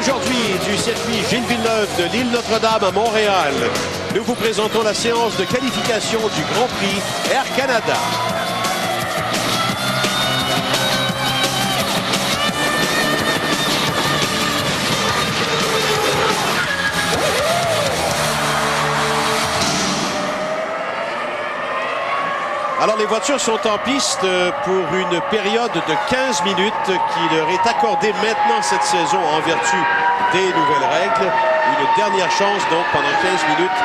Aujourd'hui, du circuit Gilles Villeneuve de l'île Notre-Dame à Montréal, nous vous présentons la séance de qualification du Grand Prix Air Canada. Alors, les voitures sont en piste pour une période de 15 minutes qui leur est accordée maintenant cette saison en vertu des nouvelles règles. Une dernière chance, donc, pendant 15 minutes,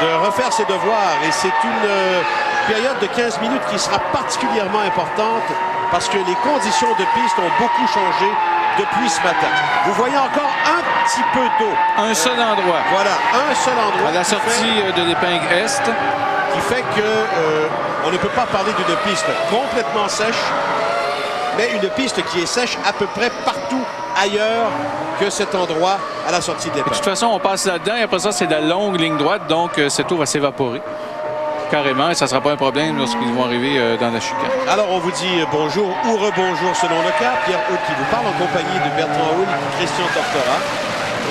de refaire ses devoirs. Et c'est une période de 15 minutes qui sera particulièrement importante parce que les conditions de piste ont beaucoup changé depuis ce matin. Vous voyez encore un petit peu d'eau. Un seul endroit. Voilà, un seul endroit. À la sortie de l'épingle Est. Qui fait que on ne peut pas parler d'une piste complètement sèche, mais une piste qui est sèche à peu près partout ailleurs que cet endroit à la sortie de l'épingle. De toute façon, on passe là-dedans et après ça, c'est de la longue ligne droite, donc cette eau va s'évaporer carrément et ça ne sera pas un problème lorsqu'ils vont arriver dans la chicane. Alors, on vous dit bonjour ou rebonjour selon le cas. Pierre Houde qui vous parle en compagnie de Bertrand Houle et Christian Tortora.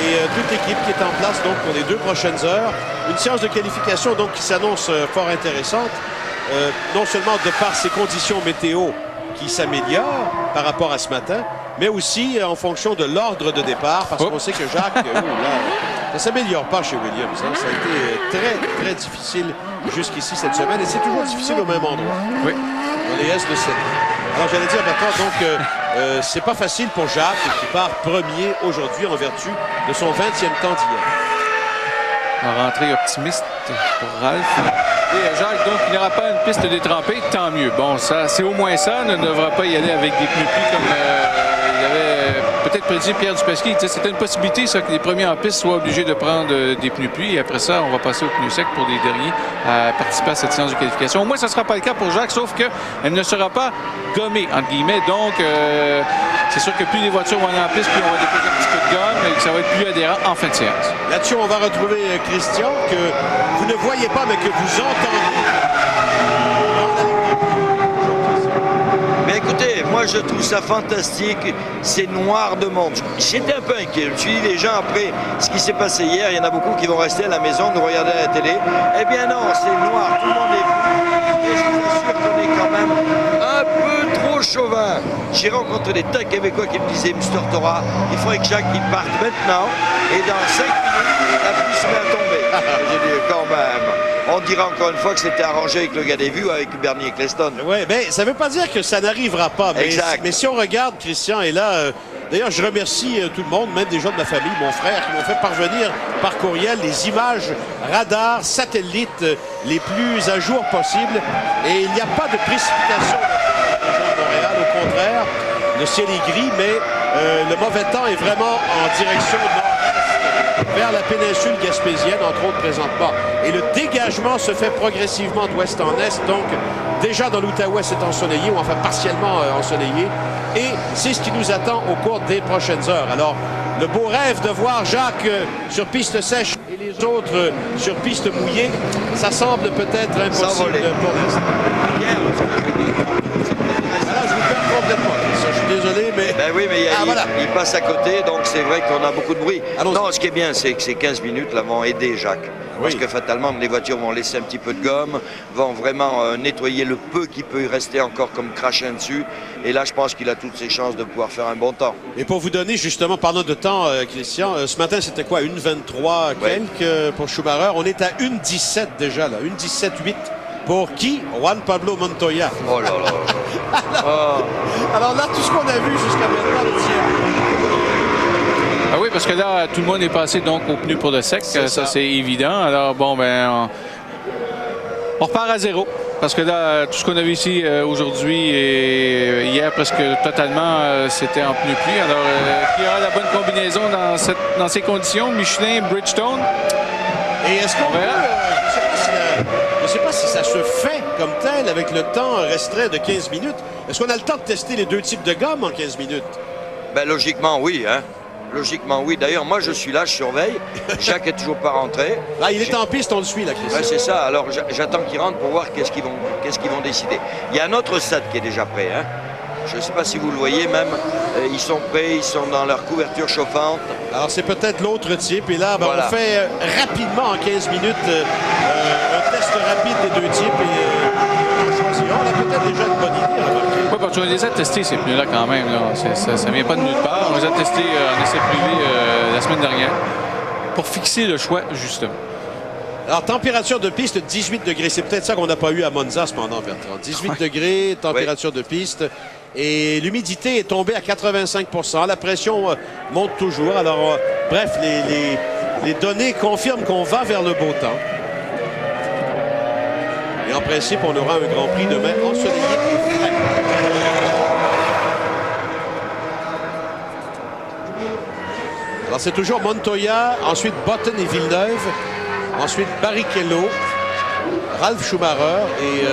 Et toute l'équipe qui est en place donc pour les 2 prochaines heures. Une séance de qualification donc qui s'annonce fort intéressante. Non seulement de par ces conditions météo qui s'améliorent par rapport à ce matin, mais aussi en fonction de l'ordre de départ, parce qu'on sait que Jacques, ça ne s'améliore pas chez Williams. Hein. Ça a été très, très difficile jusqu'ici cette semaine, et c'est toujours difficile au même endroit. Oui. Dans les S de 7. Alors j'allais dire maintenant, donc, c'est pas facile pour Jacques, qui part premier aujourd'hui en vertu de son 20e temps d'hier. En rentrée optimiste pour Ralph. Et Jacques, donc, il n'aura pas une piste détrempée, tant mieux. Bon, ça, c'est au moins ça. Ne devra pas y aller avec des pneus pluie comme il avait peut-être prédit Pierre Dupesquier. C'était une possibilité, ça, que les premiers en piste soient obligés de prendre des pneus pluie. Et après ça, on va passer aux pneus secs pour les derniers à participer à cette séance de qualification. Au moins, ça ne sera pas le cas pour Jacques, sauf qu'elle ne sera pas gommée, entre guillemets. Donc, c'est sûr que plus les voitures vont aller en piste, plus on va déposer un petit peu de gomme et que ça va être plus adhérent en fin de séance. Là-dessus, on va retrouver Christian, que vous ne voyez pas, mais que vous entendez. Mais écoutez, moi je trouve ça fantastique, c'est noir de monde. J'étais un peu inquiet, je me suis dit les gens après ce qui s'est passé hier, il y en a beaucoup qui vont rester à la maison, nous regarder à la télé. Eh bien non, c'est noir, tout le monde est vu. Et je vous assure qu'on est quand même un peu trop chauvin. J'ai rencontré des tas de Québécois qui me disaient, Mr. Tortora, il faudrait que Jacques il parte maintenant et dans 5 minutes, la pluie se met à tomber. J'ai dit quand même. On dira encore une fois que c'était arrangé avec le gars des vues, avec Bernie Eccleston. Oui, mais ça ne veut pas dire que ça n'arrivera pas. Mais si on regarde, Christian est là. D'ailleurs, je remercie tout le monde, même des gens de ma famille, mon frère, qui m'ont fait parvenir par courriel les images radars, satellites les plus à jour possibles. Et il n'y a pas de précipitation dans la région de Montréal. Au contraire, le ciel est gris, mais le mauvais temps est vraiment en direction nord-est vers la péninsule gaspésienne, entre autres présentement. Et le dégagement se fait progressivement d'ouest en est. Donc, déjà dans l'Outaouais, c'est ensoleillé, ou enfin partiellement ensoleillé. Et c'est ce qui nous attend au cours des prochaines heures. Alors, le beau rêve de voir Jacques sur piste sèche et les autres sur piste mouillée, ça semble peut-être impossible pour l'instant. Alors, je vous perds complètement. Je suis désolé, mais... Ben oui, mais il passe à côté, donc c'est vrai qu'on a beaucoup de bruit. Non, ce qui est bien, c'est que ces 15 minutes là vont aider Jacques. Parce que fatalement, les voitures vont laisser un petit peu de gomme, vont vraiment nettoyer le peu qui peut y rester encore comme crachin dessus. Et là, je pense qu'il a toutes ses chances de pouvoir faire un bon temps. Et pour vous donner, justement, parlant de temps, Christian, ce matin, c'était quoi? 1,23 quelques pour Schumacher. On est à 1,17 déjà, là. 1,17,8. Pour qui? Juan Pablo Montoya. Oh là là. Alors là, tout ce qu'on a vu jusqu'à maintenant, ah oui, parce que là, tout le monde est passé donc au pneu pour le sec. Ça, c'est évident. Alors, bon, ben, on repart à zéro. Parce que là, tout ce qu'on a vu ici aujourd'hui et hier, presque totalement, c'était en pneu pluie. Alors, qui aura la bonne combinaison dans ces conditions? Michelin, Bridgestone. Et est-ce qu'on je ne sais pas si ça se fait comme tel avec le temps restreint de 15 minutes. Est-ce qu'on a le temps de tester les 2 types de gomme en 15 minutes? Ben, logiquement, oui, hein. Logiquement, oui. D'ailleurs, moi, je suis là, je surveille. Jacques est toujours pas rentré. Là, il est en piste, on le suit, là, Christian. Ouais, c'est ça. Alors, j'attends qu'il rentre pour voir qu'est-ce qu'ils vont décider. Il y a un autre stade qui est déjà prêt, hein. Je ne sais pas si vous le voyez même. Ils sont prêts, ils sont dans leur couverture chauffante. Alors c'est peut-être l'autre type. Et là, ben, Voilà. on fait rapidement en 15 minutes un test rapide des deux types. Et on choisit. On a peut-être déjà une bonne idée. Oui, parce qu'on les a testés, ces pneus-là, quand même. Là. Ça ne vient pas de nulle part. On les a testés en essai privé la semaine dernière pour fixer le choix, justement. Alors, température de piste, 18 degrés. C'est peut-être ça qu'on n'a pas eu à Monza, cependant, Bertrand. 18 degrés, température de piste. Et l'humidité est tombée à 85 %. La pression monte toujours. Alors, bref, les données confirment qu'on va vers le beau temps. Et en principe, on aura un Grand Prix demain ensoleillé et frais. Alors, c'est toujours Montoya, ensuite Button et Villeneuve. Ensuite, Barrichello, Ralf Schumacher et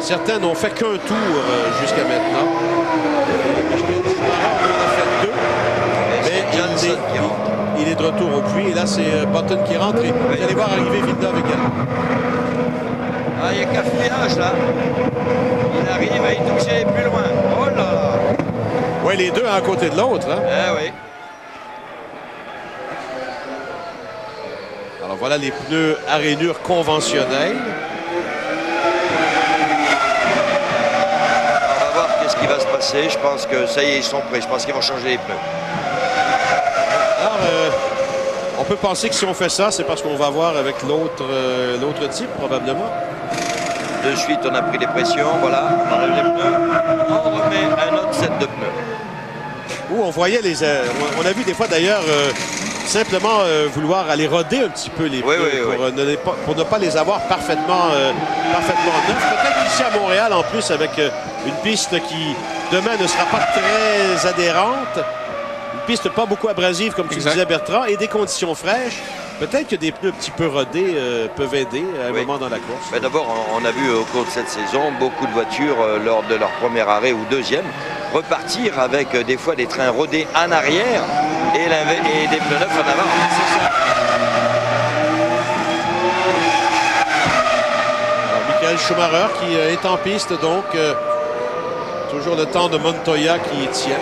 certains n'ont fait qu'un tour jusqu'à maintenant. Schumacher en a fait deux, mais il est de retour au puits. Et là, c'est Button qui rentre. Et vous allez voir arriver Villeneuve également. Ah, il y a cafouillage là. Il arrive à y toucher plus loin. Oh là là. Oui, les deux à côté de l'autre. Hein? Eh oui. Alors voilà les pneus à rainure conventionnels. On va voir qu'est-ce qui va se passer. Je pense que ça y est, ils sont prêts. Je pense qu'ils vont changer les pneus. Alors, on peut penser que si on fait ça, c'est parce qu'on va voir avec l'autre type, probablement. De suite, on a pris les pressions. Voilà, on enlève les pneus. On remet un autre set de pneus. Où on voyait on a vu des fois d'ailleurs simplement vouloir aller roder un petit peu les pneus pour ne pas les avoir parfaitement neufs. Peut-être ici à Montréal en plus avec une piste qui demain ne sera pas très adhérente. Une piste pas beaucoup abrasive comme tu le disais Bertrand et des conditions fraîches. Peut-être que des pneus un petit peu rodés peuvent aider à un moment dans la course. Mais d'abord, on a vu au cours de cette saison beaucoup de voitures lors de leur premier arrêt ou deuxième repartir avec des fois des trains rodés en arrière et des pneus neufs en avant. C'est ça. Alors, Michael Schumacher qui est en piste, donc toujours le temps de Montoya qui tient.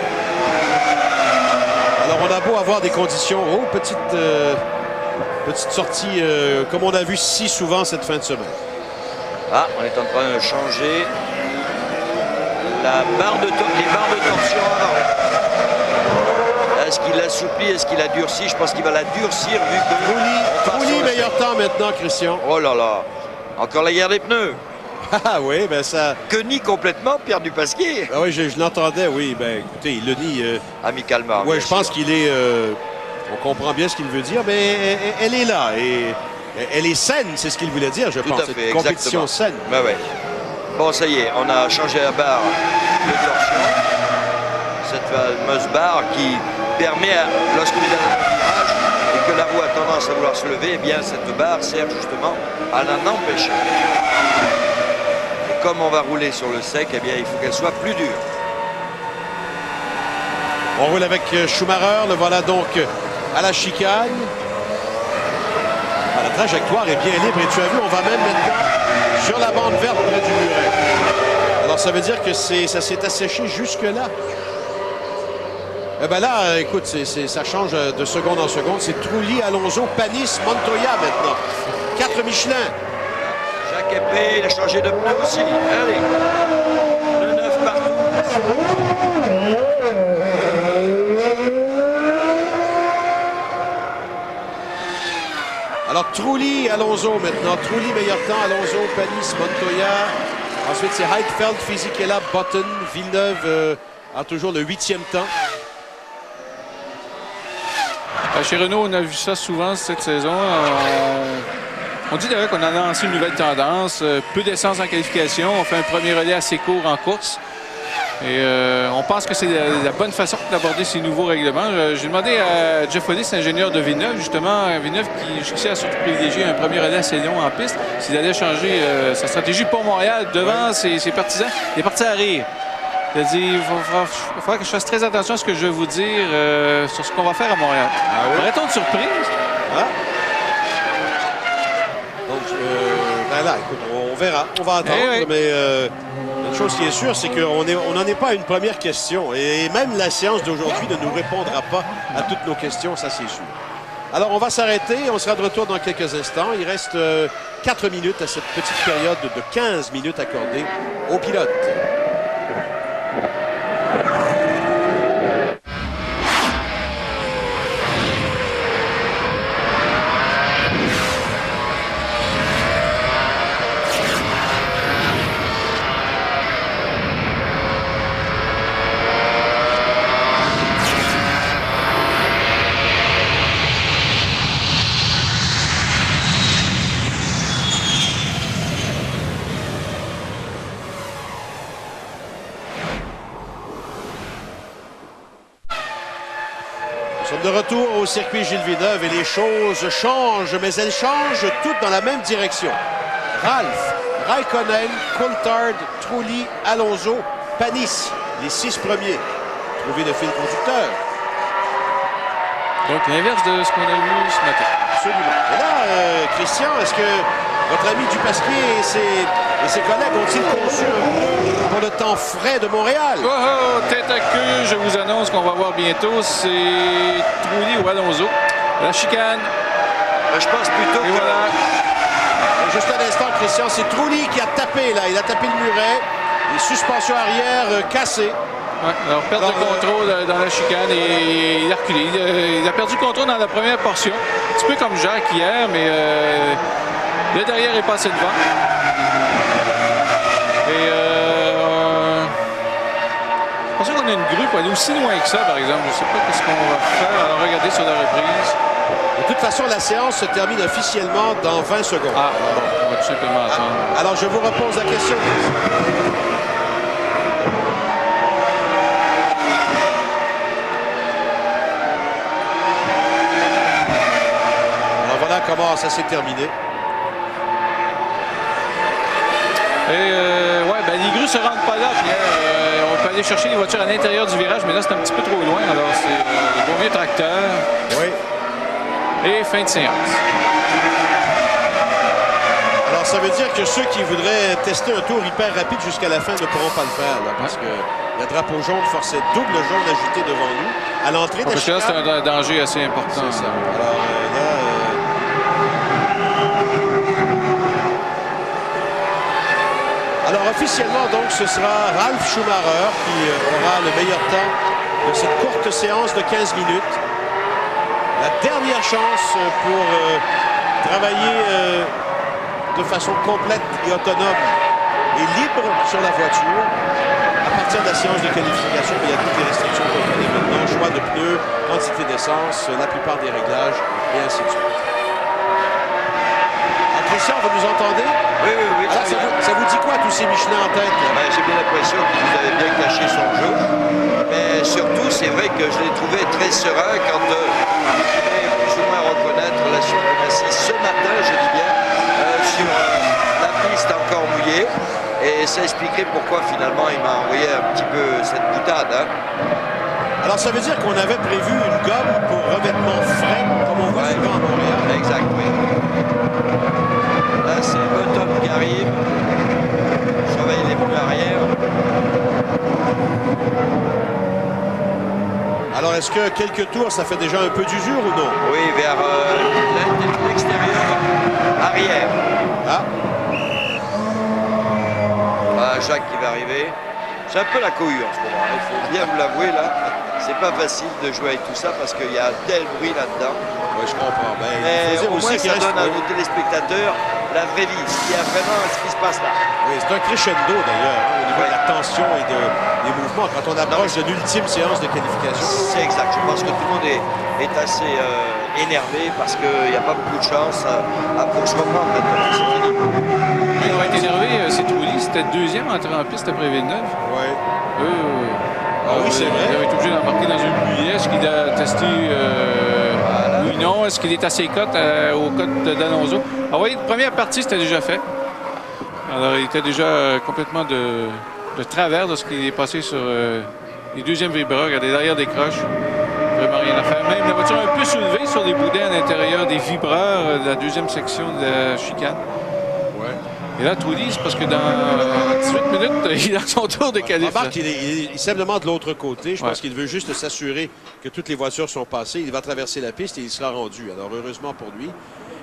Alors on a beau avoir des conditions, petite sortie comme on a vu si souvent cette fin de semaine. Ah, on est en train de changer les barres de torsion avant. Est-ce qu'il l'assouplit, est-ce qu'il la durcit? Je pense qu'il va la durcir vu que... Trulli, meilleur temps maintenant, Christian. Oh là là, encore la guerre des pneus. Ah oui, ben ça... Que nie complètement Pierre Dupasquier. Ah oui, je l'entendais, oui. Ben écoutez, il le nie... Amicalement. Oui, je pense qu'il est... on comprend bien ce qu'il veut dire, mais elle est là. Et elle est saine, c'est ce qu'il voulait dire, je pense. Tout à fait, une compétition saine. Ben ouais. Bon, ça y est, on a changé la barre de torsion. Cette fameuse barre qui permet, lorsqu'on est dans un virage et que la roue a tendance à vouloir se lever, eh bien cette barre sert justement à l'en empêcher. Et comme on va rouler sur le sec, eh bien il faut qu'elle soit plus dure. On roule avec Schumacher, le voilà donc à la chicane. Ah, la trajectoire est bien libre et tu as vu, on va même maintenant sur la bande verte près du muret. Alors ça veut dire que ça s'est asséché jusque-là. Eh ben là, écoute, ça change de seconde en seconde. C'est Trulli, Alonso, Panis, Montoya maintenant. 4 Michelin. Jacques Épée, il a changé de pneu aussi. Allez, le 9 partout. Alors Trulli, Alonso maintenant. Trulli, meilleur temps. Alonso, Panis, Montoya. Ensuite, c'est Heidfeld, Fisichella, Button. Villeneuve a toujours le 8e temps. Chez Renault, on a vu ça souvent cette saison. On dit d'ailleurs qu'on a lancé une nouvelle tendance. Peu d'essence en qualification. On fait un premier relais assez court en course. Et on pense que c'est la bonne façon d'aborder ces nouveaux règlements. J'ai demandé à Jeff Willis, ingénieur de Villeneuve, justement, Villeneuve qui jusqu'ici a surtout privilégié un premier relais assez long en piste, s'il allait changer sa stratégie pour Montréal devant ses partisans. Il est parti à rire. Il a dit, il va falloir que je fasse très attention à ce que je vais vous dire sur ce qu'on va faire à Montréal. Ah oui? Aurait-on de surprise? Ah. Donc, Ben là, écoute, on verra. On va attendre. Oui. Mais une chose qui est sûre, c'est qu'on n'en est pas à une première question. Et même la séance d'aujourd'hui ne nous répondra pas à toutes nos questions, ça c'est sûr. Alors, on va s'arrêter. On sera de retour dans quelques instants. Il reste 4 minutes à cette petite période de 15 minutes accordée aux pilotes. De retour au circuit Gilles Villeneuve et les choses changent, mais elles changent toutes dans la même direction. Ralph, Raikkonen, Coulthard, Trulli, Alonso, Panis, les 6 premiers. Trouver le fil conducteur. Donc l'inverse de ce qu'on a vu ce matin. Absolument. Et là, Christian, est-ce que votre ami Dupasquier et ses collègues ont-ils conçu pour le temps frais de Montréal? Oh, tête à queue, je vous annonce qu'on va voir bientôt, c'est Trulli ou Alonso. La chicane. Je pense plutôt Et que... voilà. Juste un instant, Christian, c'est Trulli qui a tapé, là. Il a tapé le muret. Les suspensions arrière cassées. Ouais, alors, perte de contrôle dans la chicane et il a reculé. Il a perdu le contrôle dans la première portion. Un petit peu comme Jacques hier, mais le derrière est passé devant. Et je pensais qu'on a une grue pour aller aussi loin que ça, par exemple. Je ne sais pas ce qu'on va faire. Alors, regardez sur la reprise. De toute façon, la séance se termine officiellement dans 20 secondes. Ah, bon, on va tout simplement attendre. Alors, je vous repose la question. Alors, voilà comment ça s'est terminé. Et ouais, ben, les grues ne se rendent pas là. Puis, on peut aller chercher les voitures à l'intérieur du virage, mais là, c'est un petit peu trop loin. Alors, c'est le bon vieux tracteur. Oui. Et fin de séance. Alors, ça veut dire que ceux qui voudraient tester un tour hyper rapide jusqu'à la fin ne pourront pas le faire, là, parce que le drapeau jaune forcé, double jaune agité devant nous, à l'entrée de la Parce que là, c'est un danger assez important. C'est ça. Alors, là... Alors, officiellement, donc, ce sera Ralf Schumacher qui aura le meilleur temps de cette courte séance de 15 minutes. La dernière chance pour travailler de façon complète et autonome et libre sur la voiture. À partir de la séance de qualification, il y a toutes les restrictions qu'on connaît maintenant, choix de pneus, quantité d'essence, la plupart des réglages et ainsi de suite. Alors, Christian, vous nous entendez? Oui. Alors, ça vous dit quoi, tous ces Michelin en tête? Ben, j'ai bien l'impression qu'il nous avait bien caché son jeu. Mais surtout, c'est vrai que je l'ai trouvé très serein quand il pouvait plus ou moins reconnaître la suprématie ce matin, je dis bien, sur la piste encore mouillée. Et ça expliquerait pourquoi finalement il m'a envoyé un petit peu cette boutade. Hein. Alors, ça veut dire qu'on avait prévu une gomme pour revêtement frais, comme on voit souvent à Montréal. Exact, oui. Là, c'est l'automne qui arrive. Surveille les pneus arrière. Alors, est-ce que quelques tours, ça fait déjà un peu d'usure ou non? Oui, vers l'extérieur arrière. Ah. Voilà, Jacques qui va arriver. C'est un peu la cohue en ce moment. Il faut bien vous l'avouer, là. C'est pas facile de jouer avec tout ça parce qu'il y a un tel bruit là-dedans. Oui, je comprends. Ben, Mais il faut au moins, aussi ça donne à oui. nos téléspectateurs la vraie vie. Il y a vraiment ce qui se passe là. Oui, c'est un crescendo d'ailleurs, hein, au niveau de la tension et des mouvements quand on approche de l'ultime séance de qualification. C'est exact. Je pense que tout le monde est assez énervé parce qu'il n'y a pas beaucoup de chance pour se reprendre maintenant. C'est fini. Il va être énervé, c'est Trulli. C'était le deuxième entrée en piste après Villeneuve. Oui. Ah oui, c'est vrai. Il avait été obligé d'embarquer dans une bulle. Est-ce qu'il a testé oui, non? Est-ce qu'il est à ses cotes, aux cotes d'Alonso? Ah oui, la première partie, c'était déjà fait. Alors, il était déjà complètement de travers lorsqu'il est passé sur les deuxièmes vibreurs. Regardez, derrière des croches. Vraiment rien à faire. Même la voiture un peu soulevée sur les boudins à l'intérieur des vibreurs de la deuxième section de la chicane. Ouais. Et là, Trulli, c'est parce que dans 18 minutes, il a son tour de qualif. Remarque, il est simplement de l'autre côté. Je pense qu'il veut juste s'assurer que toutes les voitures sont passées. Il va traverser la piste et il sera rendu. Alors, heureusement pour lui.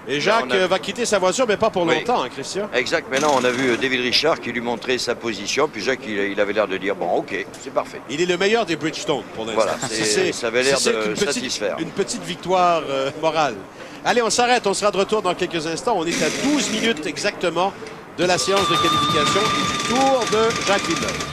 Et Jacques va quitter sa voiture, mais pas pour longtemps, hein, Christian. Exact. Maintenant, on a vu David Richard qui lui montrait sa position. Puis Jacques, il avait l'air de dire, bon, OK, c'est parfait. Il est le meilleur des Bridgestone pour l'instant. Voilà, ça avait l'air de satisfaire. Une petite victoire morale. Allez, on s'arrête. On sera de retour dans quelques instants. On est à 12 minutes exactement de la séance de qualification et du tour de Jacques Villeneuve.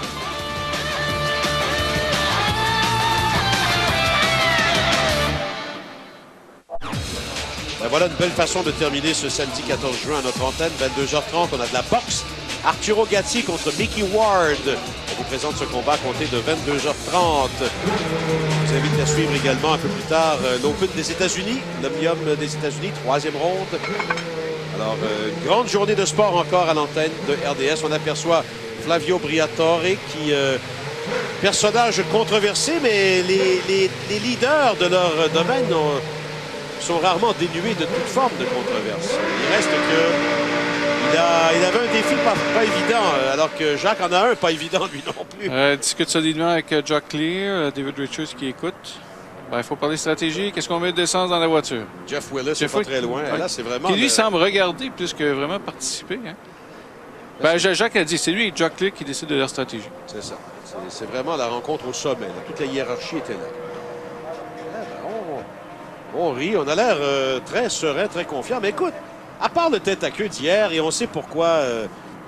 Ben voilà une belle façon de terminer ce samedi 14 juin à notre antenne, 22h30. On a de la boxe. Arturo Gatti contre Mickey Ward. On vous présente ce combat à compter de 22h30. Je vous invite à suivre également un peu plus tard l'Open des États-Unis, l'Omnium des États-Unis, 3e ronde. Alors, une grande journée de sport encore à l'antenne de RDS. On aperçoit Flavio Briatore qui, personnage controversé, mais les leaders de leur domaine sont rarement dénués de toute forme de controverse. Il reste que il avait un défi pas évident, alors que Jacques en a un pas évident lui non plus. Discute solidement avec Jack Clear, David Richards qui écoute. Il faut parler stratégie. Qu'est-ce qu'on met d'essence dans la voiture? Jeff Willis n'est pas très loin. Ouais. Là, c'est vraiment. Qui lui semble regarder plus que vraiment participer. Hein? Jacques a dit, c'est lui et Jack Clear qui décident de leur stratégie. C'est ça. C'est vraiment la rencontre au sommet. Là. Toute la hiérarchie était là. On rit, on a l'air très serein, très confiant. Mais écoute, à part le tête à queue d'hier, et on sait pourquoi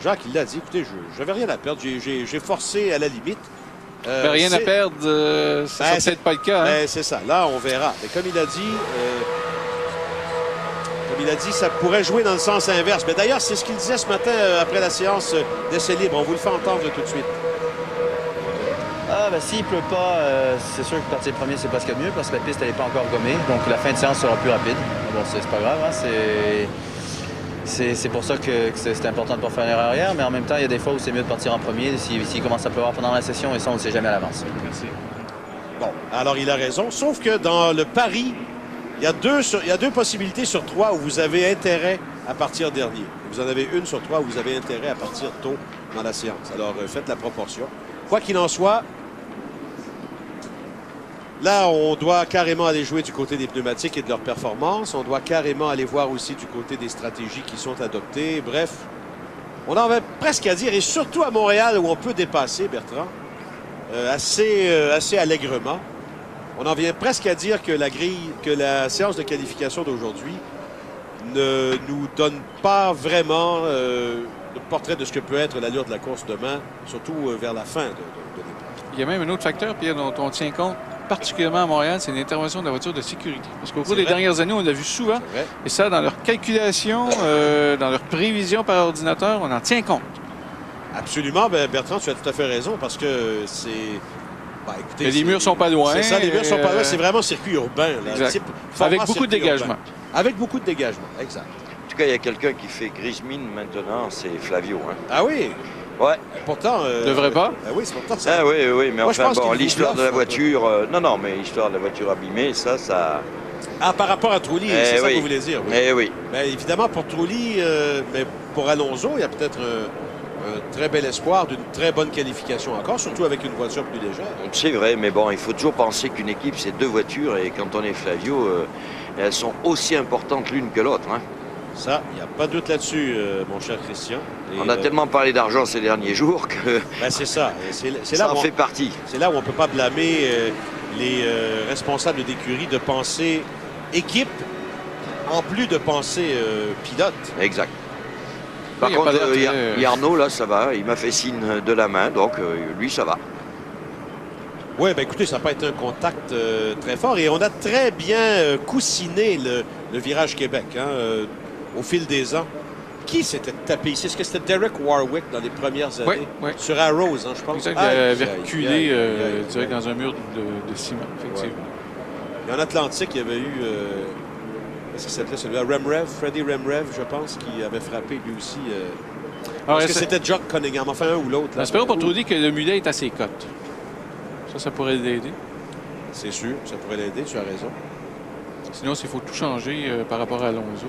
Jacques il l'a dit, écoutez, je n'avais rien à perdre. J'ai forcé à la limite. Rien à perdre, ça ne sera peut-être pas le cas. Hein? C'est ça, là on verra. Mais comme il a dit, ça pourrait jouer dans le sens inverse. Mais d'ailleurs, c'est ce qu'il disait ce matin après la séance d'essai libre. On vous le fait entendre tout de suite. S'il pleut pas, c'est sûr que partir premier, c'est pas ce qu'il y a de mieux parce que la piste n'est pas encore gommée. Donc la fin de séance sera plus rapide. Bon, c'est pas grave, hein, c'est pour ça que c'est important de ne pas faire une erreur arrière, mais en même temps, il y a des fois où c'est mieux de partir en premier s'il commence à pleuvoir pendant la session, et ça, on ne sait jamais à l'avance. Merci. Bon, alors il a raison, sauf que dans le pari, il y a deux possibilités sur 3 où vous avez intérêt à partir dernier. Vous en avez une sur 3 où vous avez intérêt à partir tôt dans la séance. Alors, faites la proportion. Quoi qu'il en soit, là, on doit carrément aller jouer du côté des pneumatiques et de leur performance. On doit carrément aller voir aussi du côté des stratégies qui sont adoptées. Bref, on en avait presque à dire, et surtout à Montréal où on peut dépasser, Bertrand, assez allègrement. On en vient presque à dire que la séance de qualification d'aujourd'hui ne nous donne pas vraiment le portrait de ce que peut être l'allure de la course demain, surtout vers la fin de départ. Il y a même un autre facteur, Pierre, dont on tient compte particulièrement à Montréal, c'est l'intervention de la voiture de sécurité. Parce qu'au cours des dernières années, on l'a vu souvent. Et ça, dans leur calculation, dans leur prévision par ordinateur, on en tient compte. Absolument. Ben, Bertrand, tu as tout à fait raison, parce que c'est... écoutez, les murs sont pas loin. C'est ça, les murs sont pas loin. C'est vraiment circuit urbain. Là. Type, avec beaucoup de dégagement. Urbain. Avec beaucoup de dégagement, exact. En tout cas, il y a quelqu'un qui fait grise mine maintenant, c'est Flavio. Hein. Ah oui? Ouais. Pourtant... devrait pas? Oui, c'est pourtant ça. Ah oui, mais moi, enfin, bon, l'histoire de la voiture... non, mais l'histoire de la voiture abîmée, ça... Ah, par rapport à Trulli, c'est ça que vous voulez dire? Oui. Oui. Ben, évidemment, pour Trulli, mais pour Alonso, il y a peut-être un très bel espoir d'une très bonne qualification encore, surtout avec une voiture plus légère. C'est vrai, mais bon, il faut toujours penser qu'une équipe, c'est 2 voitures, et quand on est Flavio, elles sont aussi importantes l'une que l'autre. Hein. Ça, il n'y a pas de doute là-dessus, mon cher Christian. Et on a tellement parlé d'argent ces derniers jours que... Ben, c'est ça. Ça en fait partie. C'est là où on ne peut pas blâmer les responsables d'écurie de penser équipe en plus de penser pilote. Exact. Par contre, Arnaud, là, ça va. Il m'a fait signe de la main, donc lui, ça va. Oui, ben écoutez, ça n'a pas été un contact très fort. Et on a très bien coussiné le virage Québec au fil des ans. Qui s'était tapé ici? Est-ce que c'était Derek Warwick dans les premières années? Oui. Sur Arrows, je pense. Exact, il avait reculé direct dans un mur de ciment, effectivement. Ouais. Et en Atlantique, il y avait eu... Est-ce qu'il s'appelait celui-là? Freddie Remrev, je pense, qui avait frappé lui aussi. Est-ce que c'était Jock Cunningham? Enfin, un ou l'autre. Espérons pour Trulli que le mulet est à ses cotes. Ça pourrait l'aider. C'est sûr, ça pourrait l'aider, tu as raison. Sinon, il faut tout changer par rapport à Alonso.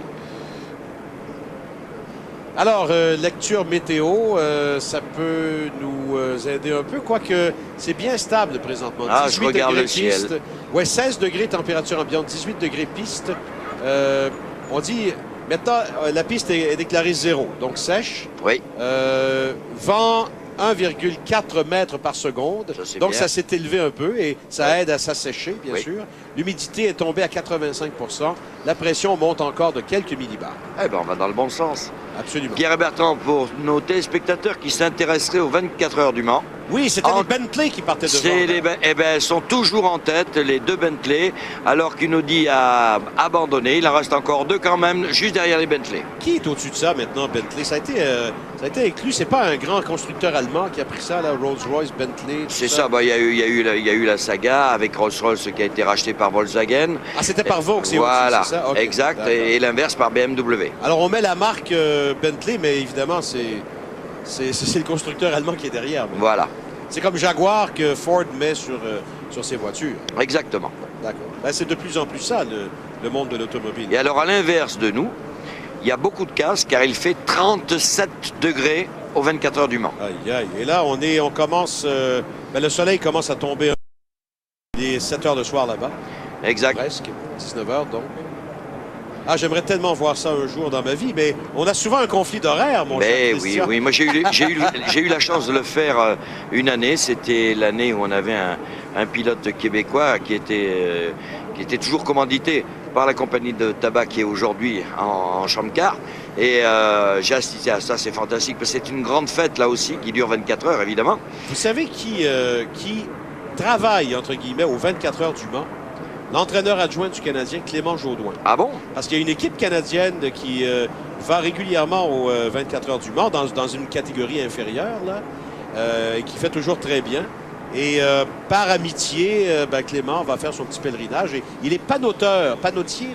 Alors, lecture météo, ça peut nous aider un peu, quoique c'est bien stable présentement. Ah, je regarde le ciel. Ouais, 16 degrés température ambiante, 18 degrés piste. On dit, maintenant, la piste est déclarée 0, donc sèche. Oui. Vent 1,4 mètres par seconde. Donc, ça s'est élevé un peu et ça aide à s'assécher, bien sûr. L'humidité est tombée à 85 %. La pression monte encore de quelques millibars. Eh bien, on va dans le bon sens. Absolument. Pierre et Bertrand, pour nos téléspectateurs qui s'intéresseraient aux 24 heures du Mans. Oui, c'était les Bentley qui partaient devant. Eh bien, elles sont toujours en tête, les 2 Bentley, alors qu'Unaudi a abandonné. Il en reste encore 2 quand même, juste derrière les Bentley. Qui est au-dessus de ça maintenant, Bentley? Ça a été inclus. C'est pas un grand constructeur allemand qui a pris ça, là, Rolls-Royce, Bentley. C'est ça. Il y a eu la saga avec Rolls-Royce qui a été racheté par Volkswagen. Ah, c'était par Vaux que c'est voilà, c'est ça? Okay, exact. Et l'inverse par BMW. Alors, on met la marque Bentley, mais évidemment, c'est le constructeur allemand qui est derrière. Mais... Voilà. C'est comme Jaguar que Ford met sur ses voitures. Exactement. D'accord. Ben, c'est de plus en plus ça, le monde de l'automobile. Et alors, à l'inverse de nous, il y a beaucoup de casse car il fait 37 degrés aux 24 heures du Mans. Aïe, aïe. Et là, on commence... le soleil commence à tomber. Il est 7 heures le soir là-bas. Exact. Presque. 19 heures, donc. Ah, j'aimerais tellement voir ça un jour dans ma vie, mais on a souvent un conflit d'horaire, mon cher Christian. Oui. Moi, j'ai eu la chance de le faire une année. C'était l'année où on avait un pilote québécois qui était toujours commandité par la compagnie de tabac qui est aujourd'hui en champ de car. Et j'ai assisté à ça, c'est fantastique. Parce que c'est une grande fête, là aussi, qui dure 24 heures, évidemment. Vous savez qui travaille, entre guillemets, aux 24 heures du Mans? L'entraîneur adjoint du Canadien, Clément Jaudoin. Ah bon? Parce qu'il y a une équipe canadienne qui va régulièrement aux 24 heures du Mans, dans une catégorie inférieure, là, et qui fait toujours très bien. Et par amitié, Clément va faire son petit pèlerinage. Et il est panoteur. Panotier?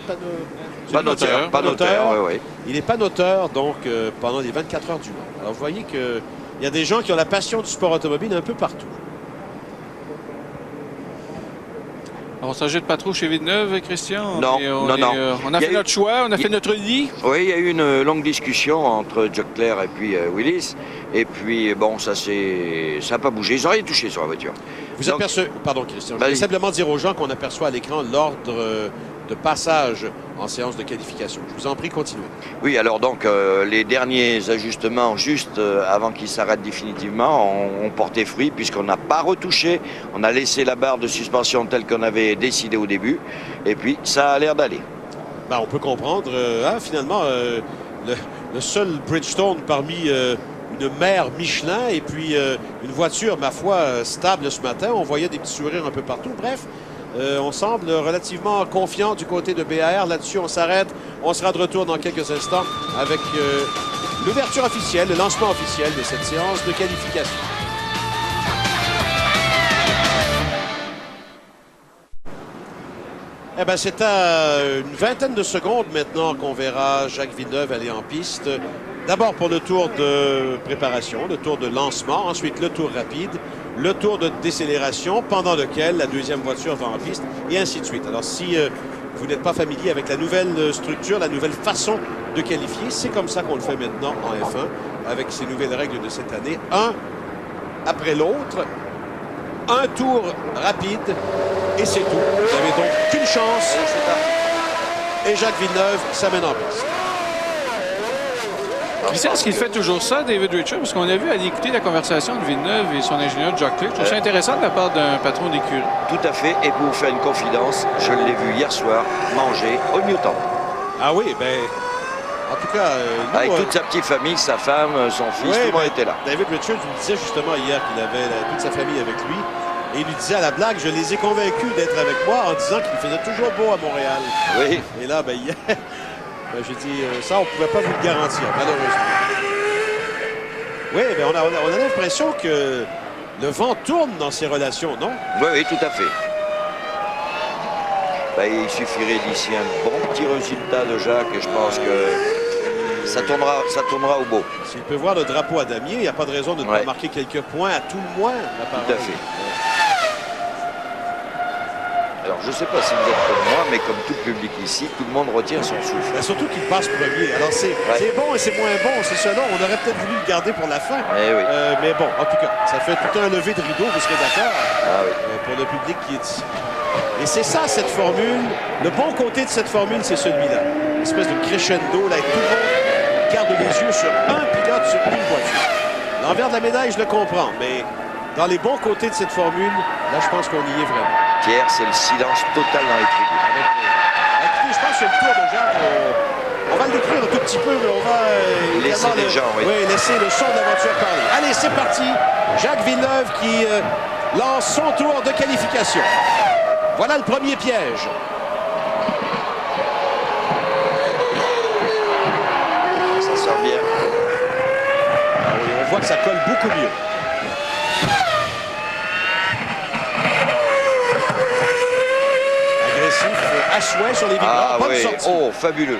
Panoteur, oui. Il est panoteur, donc, pendant les 24 heures du Mans. Alors, vous voyez qu'il y a des gens qui ont la passion du sport automobile un peu partout. On ne s'ajoute pas trop chez Villeneuve, Christian? Non. On a fait notre choix, on a fait notre lit. Oui, il y a eu une longue discussion entre Jock Clair et puis Willis. Et puis, bon, ça n'a pas bougé. Ils n'ont rien touché sur la voiture. Vous apercevez... Pardon, Christian. Je voulais simplement dire aux gens qu'on aperçoit à l'écran l'ordre de passage en séance de qualification. Je vous en prie, continuez. Oui, alors donc, les derniers ajustements, juste avant qu'ils s'arrêtent définitivement, ont porté fruit puisqu'on n'a pas retouché. On a laissé la barre de suspension telle qu'on avait décidé au début. Et puis, ça a l'air d'aller. On peut comprendre. Finalement, le seul Bridgestone parmi une mère Michelin et puis une voiture, ma foi, stable ce matin. On voyait des petits sourires un peu partout. Bref, on semble relativement confiant du côté de BAR. Là-dessus, on s'arrête. On sera de retour dans quelques instants avec l'ouverture officielle, le lancement officiel de cette séance de qualification. C'est à une vingtaine de secondes maintenant qu'on verra Jacques Villeneuve aller en piste. D'abord pour le tour de préparation, le tour de lancement, ensuite le tour rapide, le tour de décélération, pendant lequel la deuxième voiture va en piste, et ainsi de suite. Alors si vous n'êtes pas familier avec la nouvelle structure, la nouvelle façon de qualifier, c'est comme ça qu'on le fait maintenant en F1, avec ces nouvelles règles de cette année, un après l'autre, un tour rapide, et c'est tout. Vous n'avez donc qu'une chance, et Jacques Villeneuve s'amène en piste. Christian, est-ce qu'il fait toujours ça, David Richard? Parce qu'on a vu aller écouter la conversation de Villeneuve et son ingénieur Jock Clair. Je trouve ça intéressant de la part d'un patron d'écurie. Tout à fait. Et pour vous faire une confidence, je l'ai vu hier soir manger au Newton. Ah oui, en tout cas... avec toute sa petite famille, sa femme, son fils, tout le monde était là. David Richard nous disait justement hier qu'il avait toute sa famille avec lui. Et il lui disait à la blague, je les ai convaincus d'être avec moi en disant qu'il faisait toujours beau à Montréal. Oui. Et là, hier... j'ai dit, ça, on ne pouvait pas vous le garantir, malheureusement. Oui, on a l'impression que le vent tourne dans ces relations, non? Oui, tout à fait. Il suffirait d'ici un bon petit résultat de Jacques et je pense que ça tournera au beau. S'il peut voir le drapeau à damier, il n'y a pas de raison de ne pas marquer quelques points à tout le moins. Tout à fait. Alors, je ne sais pas si vous êtes comme moi, mais comme tout le public ici, tout le monde retient son souffle. Surtout qu'il passe premier. Alors, c'est bon et c'est moins bon. C'est cela. On aurait peut-être voulu le garder pour la fin. Oui. Mais bon, en tout cas, ça fait tout un lever de rideau, vous serez d'accord, pour le public qui est ici. Et c'est ça, cette formule. Le bon côté de cette formule, c'est celui-là. Une espèce de crescendo, là, et tout le monde garde les yeux sur un pilote, sur une voiture. L'envers de la médaille, je le comprends, mais dans les bons côtés de cette formule, là, je pense qu'on y est vraiment. Pierre, c'est le silence total dans les tribunes. Écoutez, je pense que le tour de Jacques, on va le décrire un tout petit peu, mais on va laisser les gens, laisser le son de la voiture parler. Allez, c'est parti. Jacques Villeneuve qui lance son tour de qualification. Voilà le premier piège. Ça sort bien. Ah oui, on voit que ça colle beaucoup mieux. À souhait sur les vibrants. Ah Bonne oui, sortie. oh, fabuleux.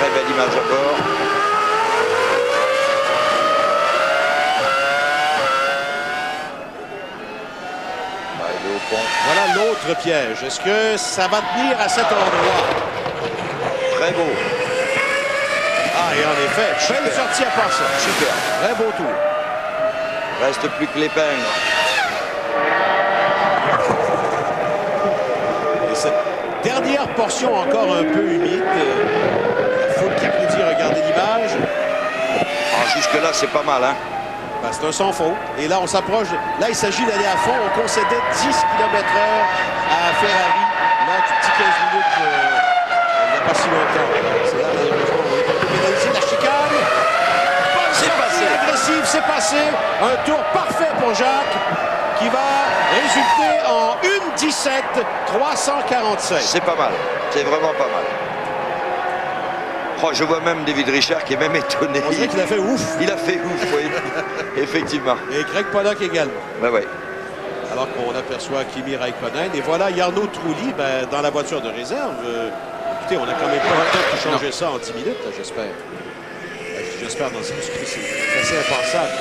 Très belle image à bord. Il est au pont. Voilà l'autre piège. Est-ce que ça va tenir à cet endroit? Très beau. Ah, et en effet, belle sortie à part ça. Super. Très beau tour. Reste plus que l'épingle. Dernière portion encore un peu humide. La foule qui applaudit, regardez l'image. Ah, jusque-là, c'est pas mal, hein? Ben, c'est un sans faute. Et là, on s'approche. Là, il s'agit d'aller à fond. On concédait 10 km/h à Ferrari. Là, du petit 15 minutes, il n'y a pas si longtemps. C'est là, malheureusement, on est un peu pénalisé. La chicane. C'est passé. Agressive, c'est passé. Un tour parfait pour Jacques, qui va résulter en 1:17,347. C'est pas mal. C'est vraiment pas mal. Oh, je vois même David Richard qui est même étonné. On dirait qu'il a fait ouf. Il a fait ouf, oui. Effectivement. Et Greg Pollock également. Ben ouais. Alors qu'on aperçoit Kimi Raikkonen. Et voilà Jarno Trulli dans la voiture de réserve. Écoutez, on a quand même pas le temps de changer ça en 10 minutes, j'espère. J'espère dans ce cas, c'est assez impensable.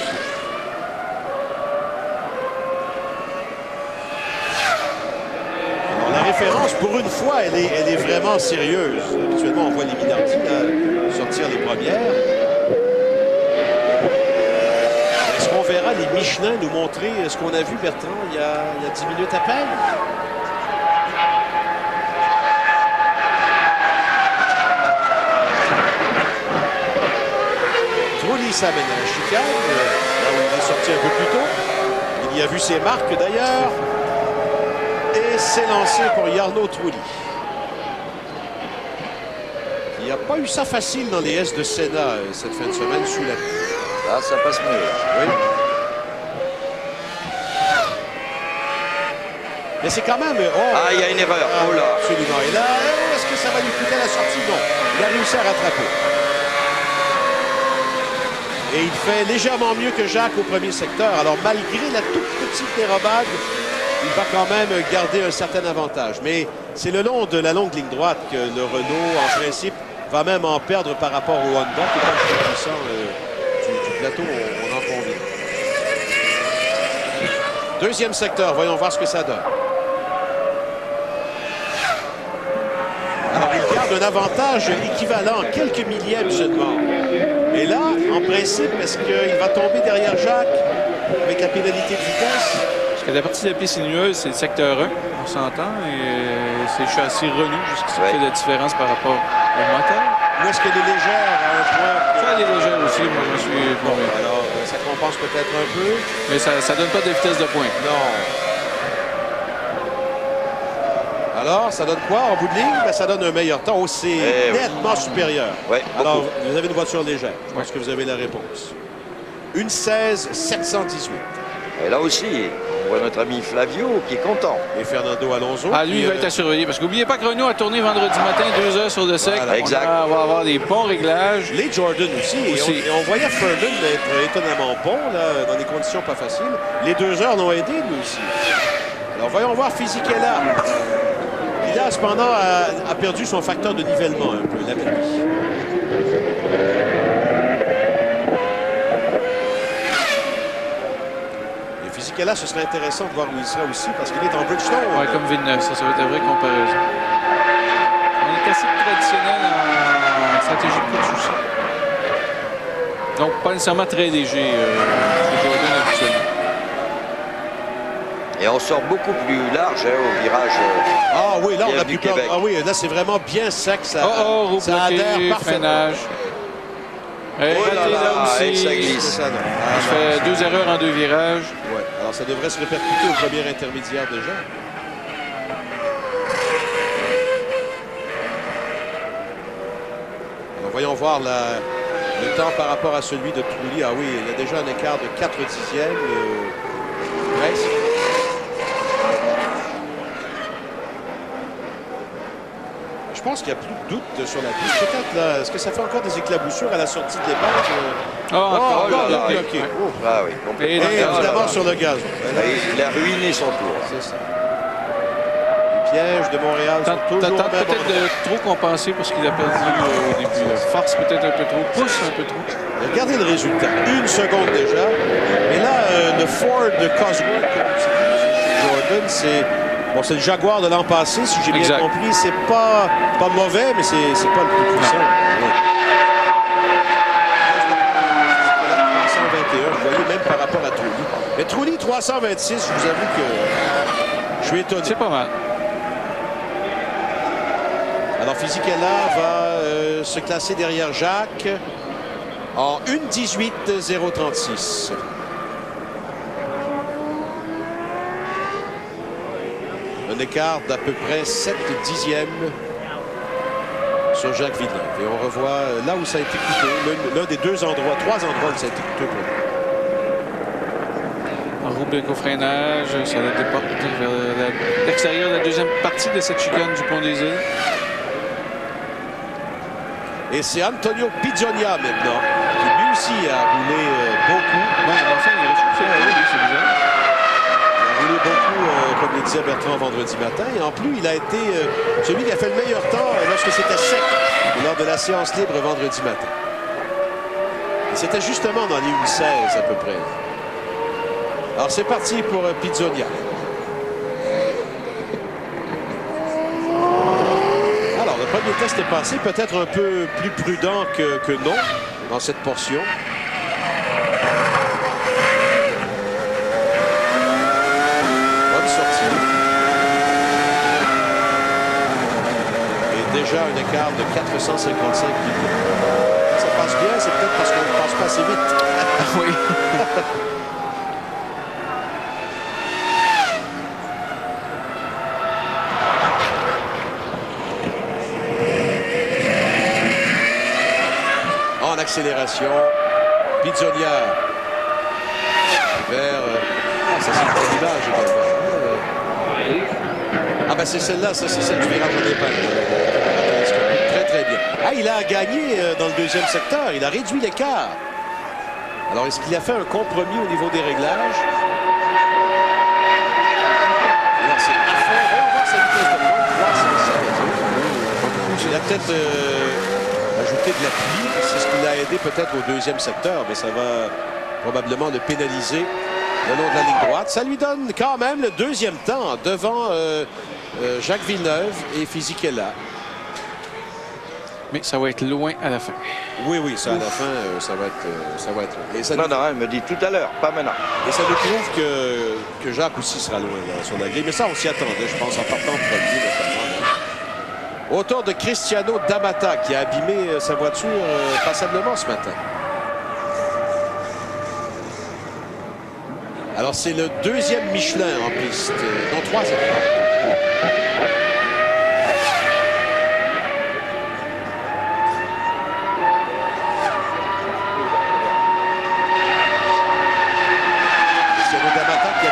La référence, pour une fois, elle est vraiment sérieuse. Habituellement, on voit les Minardi sortir les premières. Est-ce qu'on verra les Michelin nous montrer ce qu'on a vu, Bertrand, il y a 10 minutes à peine? Trulli s'amène à la chicane, là où il est sorti un peu plus tôt. Il y a vu ses marques, d'ailleurs. Et c'est lancé pour Jarno Trulli. Il n'a pas eu ça facile dans les S de Senna cette fin de semaine sous la pluie. Là, ça passe mieux. Oui. Mais c'est quand même... Ah, il y a une erreur. Oh là. Absolument. Et là, est-ce que ça va lui coûter la sortie? Non. Il a réussi à rattraper. Et il fait légèrement mieux que Jacques au premier secteur. Alors, malgré la toute petite dérobade, il va quand même garder un certain avantage. Mais c'est le long de la longue ligne droite que le Renault, en principe, va même en perdre par rapport au Honda, qui est un peu puissant du plateau, on en convient. Deuxième secteur, voyons voir ce que ça donne. Alors, il garde un avantage équivalent, quelques millièmes seulement. Et là, en principe, est-ce qu'il va tomber derrière Jacques avec la pénalité de vitesse? La partie de la piste sinueuse, c'est le secteur 1, on s'entend, et c'est le châssis Renault, jusqu'à ce qui fait la différence par rapport au moteur. Ou est-ce qu'elle est légère à un point? Ça, elle est légère aussi, moi je me suis formé. Alors, ça compense peut-être un peu. Mais ça ne donne pas de vitesse de pointe. Non. Alors, ça donne quoi en bout de ligne? Ben, ça donne un meilleur temps. Oh, c'est nettement supérieur. Ouais, alors, vous avez une voiture légère. Je pense que vous avez la réponse. 1:16,718. Et là aussi, on voit notre ami Flavio qui est content. Et Fernando Alonso. Ah, lui, il va être à surveiller. Parce qu'oubliez pas que Renault a tourné vendredi matin 2 heures sur le sec. Voilà, exact. On va avoir des bons réglages. Les Jordan aussi. Et on voyait Furman être étonnamment bon là, dans des conditions pas faciles. Les 2 heures l'ont aidé, lui aussi. Alors, voyons voir Fisichella. Il a cependant a perdu son facteur de nivellement un peu, la pluie. Fisichella, ce serait intéressant de voir où il sera aussi, parce qu'il est en Bridgestone. Oui, comme Villeneuve, ça va être une vraie comparaison. On est assez traditionnel en stratégie de course aussi. Donc, pas nécessairement très léger, les Jordan habituellement. Et on sort beaucoup plus large au virage. Ah oui, là, on a du plus peur. Québec. Ah oui, là, c'est vraiment bien sec. Ça, roue ça adhère bloquée, parfaitement. freinage. Oh là là, et ça glisse. Ça, non. Je fais 2 erreurs en 2 virages. Ouais. Alors, ça devrait se répercuter au premier intermédiaire déjà. Alors, voyons voir le temps par rapport à celui de Trulli. Ah oui, il y a déjà un écart de 4 dixièmes. Presque. Je pense qu'il n'y a plus de doute sur la piste. Peut-être là, est-ce que ça fait encore des éclaboussures à la sortie de l'épave? Encore là, bloqué. Ah oui, Et évidemment sur le gaz. Il a ruiné son tour. C'est ça. Les pièges de Montréal sont toujours Tente même peut-être de trop compenser parce qu'il a perdu au début. Force peut-être un peu trop, pousse un peu trop. Regardez le résultat. 1 seconde déjà. Et là, le Ford de Cosworth, Jordan, c'est le Jaguar de l'an passé, si j'ai bien compris. C'est pas mauvais, mais c'est pas le plus puissant. Ouais. 321, vous voyez, même par rapport à Trulli. Mais Trulli, 326, je vous avoue que je suis étonné. C'est pas mal. Alors, Fisichella va se classer derrière Jacques en 1:18.036. Un écart d'à peu près 7 dixièmes sur Jacques Villeneuve. Et on revoit là où ça a été coûteux, l'un des 2 endroits, 3 endroits où ça a été coûteux pour lui. Roue bloquée au freinage, ça la déporte vers l'extérieur de la deuxième partie de cette chicane du Pont des Îles. Et c'est Antonio Pizzonia maintenant, qui lui aussi a roulé beaucoup. Ouais, enfin, il a reçu c'est bizarre. Il a roulé beaucoup, comme le disait Bertrand vendredi matin. Et en plus, il a été celui qui a fait le meilleur temps lorsque c'était sec, lors de la séance libre vendredi matin. Et c'était justement dans les 1:16 à peu près. Alors c'est parti pour Pizzonia. Alors le premier test est passé, peut-être un peu plus prudent que non dans cette portion. Bonne sortie. Et déjà un écart de 455 millions. Ça passe bien, c'est peut-être parce qu'on ne passe pas assez vite. Oui. En accélération, Pizzonia vers... ça c'est une bonne image également. Ah ben c'est celle-là, ça c'est celle du virage en épingle. Très très bien. Ah, il a gagné dans le deuxième secteur, il a réduit l'écart. Alors est-ce qu'il a fait un compromis au niveau des réglages? Alors c'est parfait. On va voir sa vitesse de pointe, 316. Il a peut-être ajouté de la pluie, c'est ce qui l'a aidé peut-être au deuxième secteur, mais ça va probablement le pénaliser le long de la ligne droite. Ça lui donne quand même le deuxième temps devant Jacques Villeneuve et Fisichella. Mais ça va être loin à la fin. Oui, oui, ça à la fin, ça va être. Et ça non, elle me dit tout à l'heure, pas maintenant. Et ça nous prouve que Jacques aussi sera loin là, sur la grille. Mais ça, on s'y attendait, je pense, en partant en premier notamment. Là. Autour de Cristiano D'Amata, qui a abîmé sa voiture passablement ce matin. Alors, c'est le deuxième Michelin en piste, non, troisième.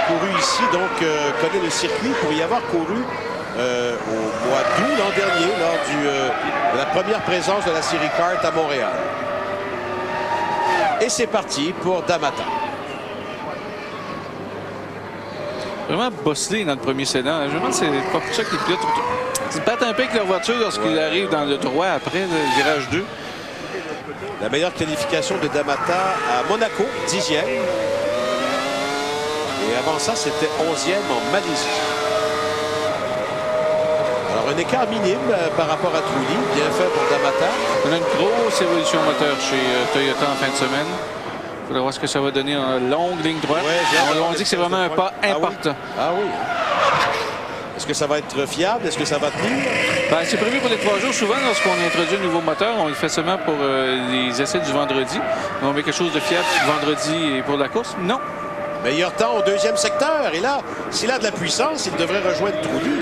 Couru ici, donc connaît le circuit pour y avoir couru au mois d'août l'an dernier lors de la première présence de la série kart à Montréal. Et c'est parti pour D'Amata. Vraiment bosselé dans le premier sédan. Je me demande si c'est pas pour ça que les pilotes se battent un peu avec leur voiture lorsqu'ils arrivent dans le droit après le virage 2. La meilleure qualification de D'Amata à Monaco, 10e. Et avant ça, c'était 11e en Malaisie. Alors, un écart minime par rapport à Trulli. Bien fait pour D'Amata. On a une grosse évolution moteur chez Toyota en fin de semaine. Il faudra voir ce que ça va donner en longue ligne droite. Ouais, on dit que c'est vraiment un pas important. Ah oui. Est-ce que ça va être fiable? Est-ce que ça va tenir? Ben, c'est prévu pour les 3 jours. Souvent, lorsqu'on introduit un nouveau moteur, on le fait seulement pour les essais du vendredi. On met quelque chose de fiable vendredi et pour la course. Non. Meilleur temps au deuxième secteur. Et là, s'il a de la puissance, il devrait rejoindre Trulli.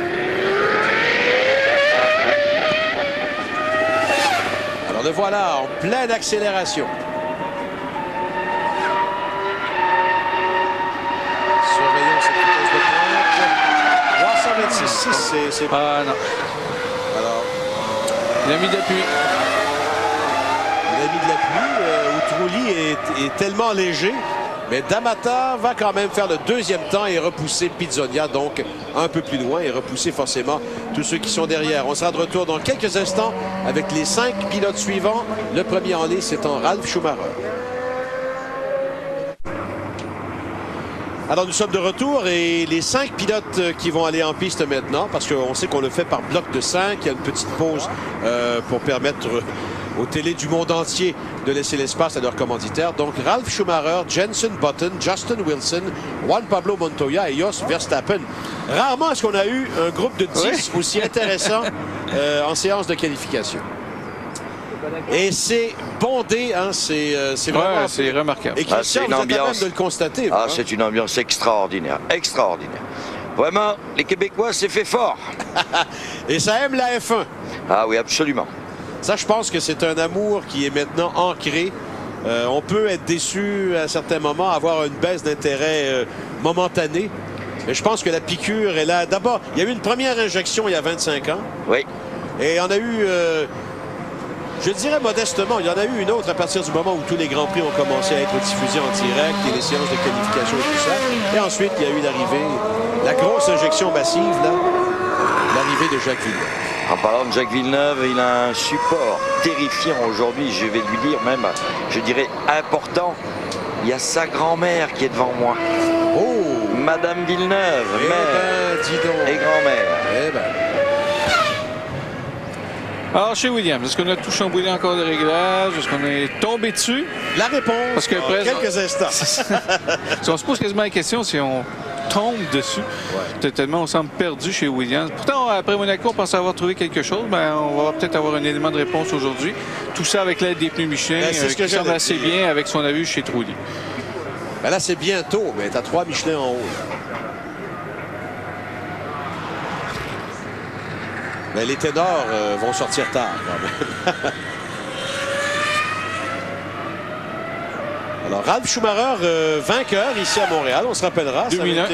Alors le voilà en pleine accélération. Surveillons cette vitesse de pointe. 326,6, c'est... Ah non. Alors, il a mis d'appui. Il a mis de l'appui où Trulli est tellement léger. Mais D'Amata va quand même faire le deuxième temps et repousser Pizzonia, donc un peu plus loin, et repousser forcément tous ceux qui sont derrière. On sera de retour dans quelques instants avec les 5 pilotes suivants. Le premier en lice étant Ralf Schumacher. Alors nous sommes de retour et les 5 pilotes qui vont aller en piste maintenant, parce qu'on sait qu'on le fait par bloc de 5. Il y a une petite pause pour permettre aux télés du monde entier de laisser l'espace à leurs commanditaires. Donc Ralf Schumacher, Jenson Button, Justin Wilson, Juan Pablo Montoya et Jos Verstappen. Rarement est-ce qu'on a eu un groupe de 10 aussi intéressant en séance de qualification. Et c'est bondé, hein, c'est vraiment... c'est remarquable. Et Christian, vous êtes à même de le constater. Ah, c'est une ambiance extraordinaire, extraordinaire. Vraiment, les Québécois, c'est fait fort. Et ça aime la F1. Ah oui, absolument. Ça, je pense que c'est un amour qui est maintenant ancré. On peut être déçu à certains moments, avoir une baisse d'intérêt momentanée. Mais je pense que la piqûre est là. D'abord, il y a eu une première injection il y a 25 ans. Oui. Et on a eu, je dirais modestement, il y en a eu une autre à partir du moment où tous les Grands Prix ont commencé à être diffusés en direct et les séances de qualification et tout ça. Et ensuite, il y a eu l'arrivée, la grosse injection massive, là, l'arrivée de Jacques Villeneuve. En parlant de Jacques Villeneuve, il a un support terrifiant aujourd'hui, je vais lui dire même, je dirais important. Il y a sa grand-mère qui est devant moi. Oh! Madame Villeneuve, mère dis donc. et grand-mère. Eh ben. Alors, chez Williams, est-ce qu'on a tout chamboulé encore de réglage? Est-ce qu'on est tombé dessus? La réponse Parce que quelques instants. Si on se pose quasiment la question si on tombe dessus. Tellement on semble perdu chez Williams. Pourtant, après Monaco, on pense avoir trouvé quelque chose. Ben, on va peut-être avoir un élément de réponse aujourd'hui. Tout ça avec l'aide des pneus Michelin, qui semble assez bien avec ce qu'on a vu chez Trulli. Ben là, c'est bientôt, mais tu as 3 Michelin en haut. Mais les ténors vont sortir tard, quand même. Alors, Ralf Schumacher, vainqueur ici à Montréal, on se rappellera. 2001.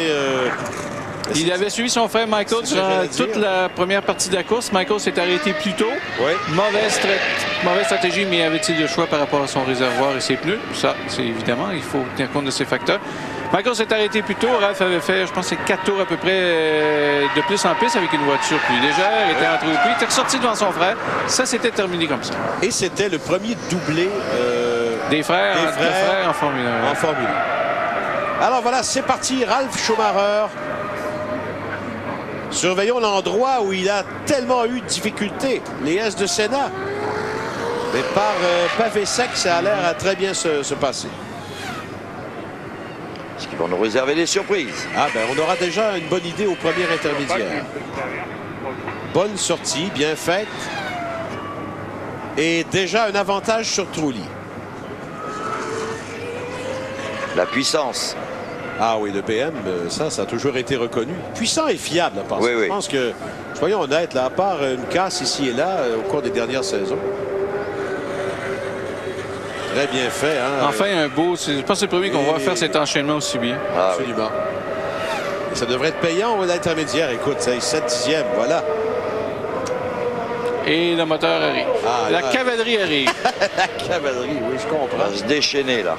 Il avait suivi son frère Michael durant toute la première partie de la course. Michael s'est arrêté plus tôt. Oui. Mauvaise stratégie, mais avait-il le choix par rapport à son réservoir et ses pneus? Ça, c'est évidemment, il faut tenir compte de ces facteurs. Michael s'est arrêté plus tôt. Ralf avait fait, je pense, c'est 4 tours à peu près de plus en piste avec une voiture plus légère. Il était entré au puits, il était ressorti devant son frère. Ça s'était terminé comme ça. Et c'était le premier doublé des frères en Formule 1. En Formule 1. Alors voilà, c'est parti. Ralf Schumacher. Surveillons l'endroit où il a tellement eu de difficultés. Les S de Senna. Mais par pavé sec, ça a l'air à très bien se passer. Est-ce qu'ils vont nous réserver des surprises? Ah ben, on aura déjà une bonne idée au premier intermédiaire. Bonne sortie, bien faite. Et déjà un avantage sur Trulli. La puissance. Ah oui, le BM, ça a toujours été reconnu. Puissant et fiable, à part ça. Oui, oui. Je pense que, soyons honnêtes, là, à part une casse ici et là, au cours des dernières saisons. Très bien fait. Hein? Enfin, un beau. Je pense que c'est le premier qu'on va faire cet enchaînement aussi bien. Ah, absolument. Oui. Et ça devrait être payant à l'intermédiaire. Écoute, c'est 7 dixièmes, voilà. Et le moteur arrive. Ah, la cavalerie arrive. La cavalerie, oui, je comprends. On va se déchaîner, là.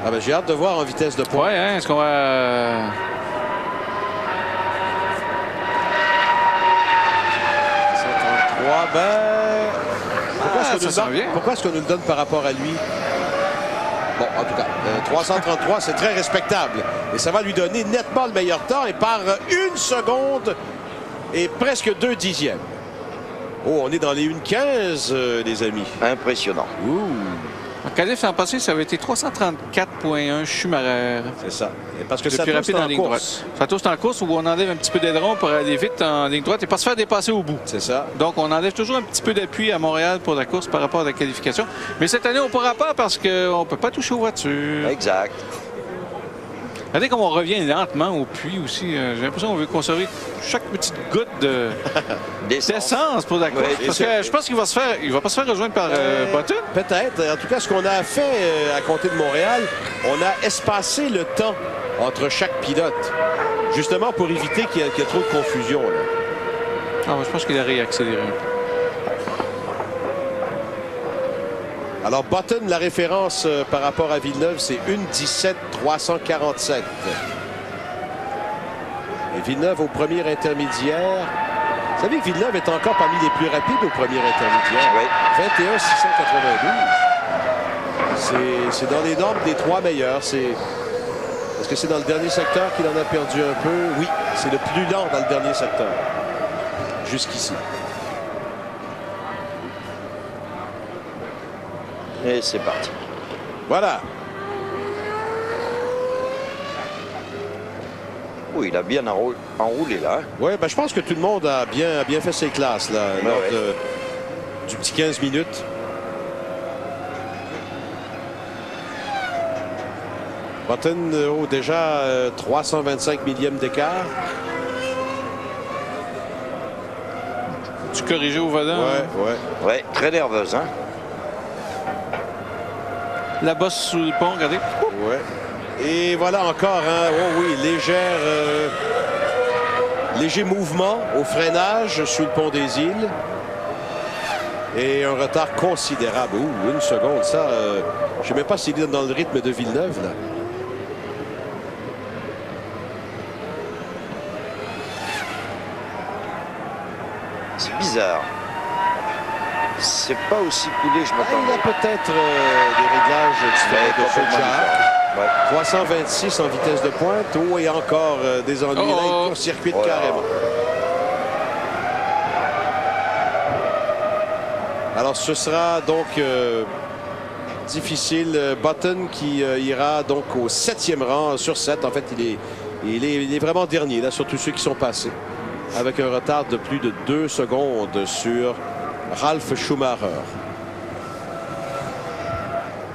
Ah ben, j'ai hâte de voir en vitesse de pointe. Ouais, hein, est-ce qu'on va... 133, ben... Pourquoi est-ce qu'on nous le donne par rapport à lui? Bon, en tout cas, 333, c'est très respectable. Et ça va lui donner nettement le meilleur temps et par 1 seconde et presque 2 dixièmes. Oh, on est dans les 1,15, les amis. Impressionnant. Ouh. En qualif l'an passé, ça avait été 334,1 Schumacher. C'est ça. Et parce que Le ça plus tourne rapide en en ligne course. droite. Ça touche en course où on enlève un petit peu d'aileron pour aller vite en ligne droite et pas se faire dépasser au bout. C'est ça. Donc, on enlève toujours un petit peu d'appui à Montréal pour la course par rapport à la qualification. Mais cette année, on ne pourra pas parce qu'on ne peut pas toucher aux voitures. Exact. Regardez comme on revient lentement au puits aussi. J'ai l'impression qu'on veut conserver chaque petite goutte d'essence pour la course. Oui, parce que je pense qu'il va pas se faire rejoindre par Button. Peut-être. En tout cas, ce qu'on a fait à compter de Montréal, on a espacé le temps entre chaque pilote. Justement pour éviter qu'il y ait trop de confusion. Là. Ah, je pense qu'il a réaccéléré un peu. Alors, Button, la référence par rapport à Villeneuve, c'est 1,17,347. Et Villeneuve au premier intermédiaire. Vous savez que Villeneuve est encore parmi les plus rapides au premier intermédiaire. Oui. 21,692. C'est dans les normes des 3 meilleurs. Est-ce que c'est dans le dernier secteur qu'il en a perdu un peu? Oui, c'est le plus lent dans le dernier secteur. Jusqu'ici. Et c'est parti. Voilà. Oui, il a bien enroulé là. Oui, ben, je pense que tout le monde a bien fait ses classes là, lors du petit 15 minutes. Button, déjà 325 millièmes d'écart. Tu corrigeais au volant. Ouais. Ouais, très nerveuse, hein. La bosse sous le pont, regardez. Ouais. Et voilà encore, hein, oh oui, léger mouvement au freinage sur le pont des Îles. Et un retard considérable. Ouh, 1 seconde, ça, je ne sais même pas s'il est dans le rythme de Villeneuve, là. C'est bizarre. C'est pas aussi coulé, je m'attendais. Il y a peut-être des réglages différents de feu de char. Ouais. 326 en vitesse de pointe. Oh, et encore des ennuis. Là, il court-circuite carrément. Alors, ce sera donc difficile. Button qui ira donc au 7e rang sur 7. En fait, il est vraiment dernier, là, sur tous ceux qui sont passés. Avec un retard de plus de 2 secondes sur Ralf Schumacher.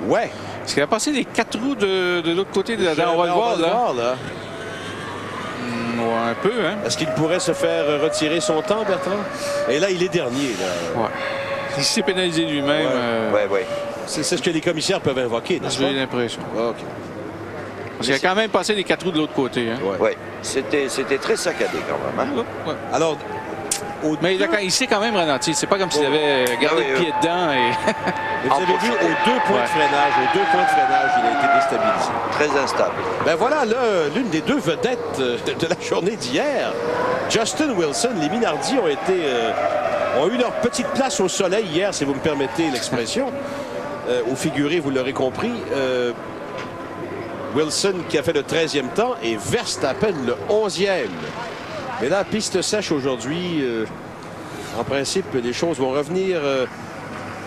Ouais. Est-ce qu'il a passé les 4 roues de l'autre côté de la on va le voir, là. Ouais, un peu, hein. Est-ce qu'il pourrait se faire retirer son temps, Bertrand? Et là, il est dernier, là. Ouais. Il s'est pénalisé lui-même. Ouais. C'est ce que les commissaires peuvent invoquer, n'est-ce pas? J'ai l'impression. OK. Parce qu'il a quand même passé les 4 roues de l'autre côté. Hein. Ouais. C'était très saccadé quand même. Hein? Ouais. Alors, mais il s'est quand même ralenti. C'est pas comme s'il avait gardé le pied dedans. Et... vous avez vu, aux 2 points de freinage, il a été déstabilisé. Très instable. Ben voilà, l'une des 2 vedettes de la journée d'hier. Justin Wilson, les Minardi ont eu leur petite place au soleil hier, si vous me permettez l'expression. Au figuré, vous l'aurez compris. Wilson qui a fait le 13e temps et Verstappen le 11e. Mais là, piste sèche aujourd'hui, en principe, les choses vont revenir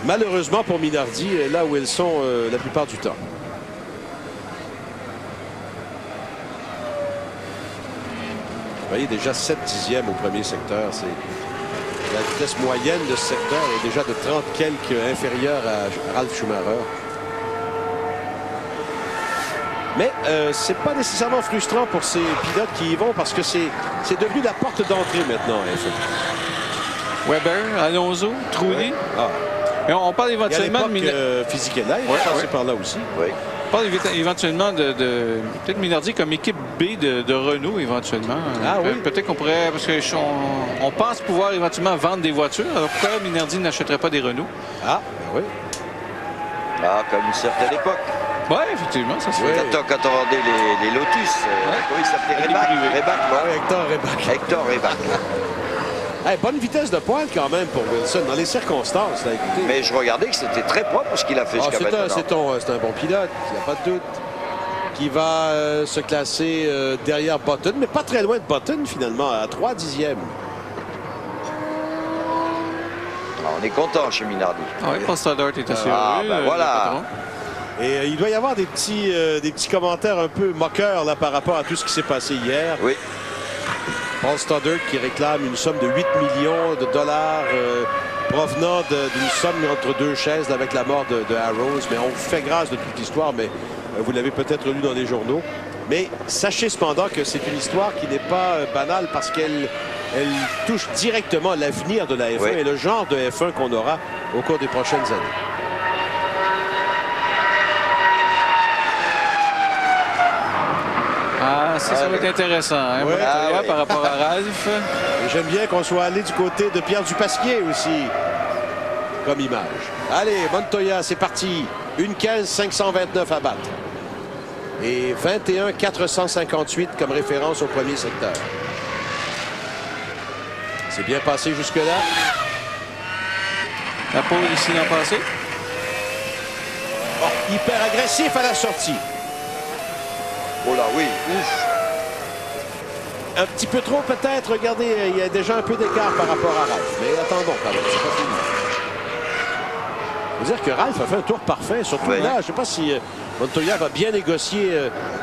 malheureusement pour Minardi, là où elles sont la plupart du temps. Vous voyez, déjà 7 dixièmes au premier secteur. La vitesse moyenne de ce secteur est déjà de 30 quelques inférieure à Ralf Schumacher. Mais c'est pas nécessairement frustrant pour ces pilotes qui y vont parce que c'est devenu la porte d'entrée maintenant. Weber, Alonso, Trulli. Ah. Et on parle éventuellement de Fisichella, il va passer par là aussi. Oui. On parle éventuellement de peut-être Minardi comme équipe B de Renault éventuellement. Ah oui. Peut-être qu'on pourrait, parce qu'on pense pouvoir éventuellement vendre des voitures. Alors pourquoi Minardi n'achèterait pas des Renault? Ah, ben oui. Ah, comme une certaine époque. Oui, effectivement, ça se fait. Quand on vendait les Lotus, comment il s'appelait? Rebac. Hector Rebac. Hector Rebac. Hey, bonne vitesse de pointe quand même pour Wilson, dans les circonstances. Là, écoutez. Mais je regardais que c'était très propre ce qu'il a fait jusqu'à maintenant. C'est un bon pilote, il n'y a pas de doute. Qui va se classer derrière Button, mais pas très loin de Button finalement, à 3 dixièmes. Alors, on est content chez Minardi. Oui, Paul Stoddart est assuré. Voilà. Et il doit y avoir des petits commentaires un peu moqueurs là, par rapport à tout ce qui s'est passé hier. Oui. Paul Stoddart qui réclame une somme de 8 millions de dollars provenant d'une somme entre deux chaises là, avec la mort de Arrows. Mais on vous fait grâce de toute l'histoire, mais vous l'avez peut-être lu dans les journaux. Mais sachez cependant que c'est une histoire qui n'est pas banale parce qu'elle touche directement l'avenir de la F1 et le genre de F1 qu'on aura au cours des prochaines années. Ça va être intéressant, hein, Montoya, par rapport à Ralph. J'aime bien qu'on soit allé du côté de Pierre Dupasquier aussi, comme image. Allez, Montoya, c'est parti. Une 15 529 à battre. Et 21 458 comme référence au premier secteur. C'est bien passé jusque-là. La pole ici l'an passé. Oh, hyper agressif à la sortie. Oh là, oui. Ouf. Un petit peu trop peut-être. Regardez, il y a déjà un peu d'écart par rapport à Ralph. Mais attendons quand même, c'est pas fini. Il faut dire que Ralph a fait un tour parfait. Surtout là, je ne sais pas si Montoya va bien négocier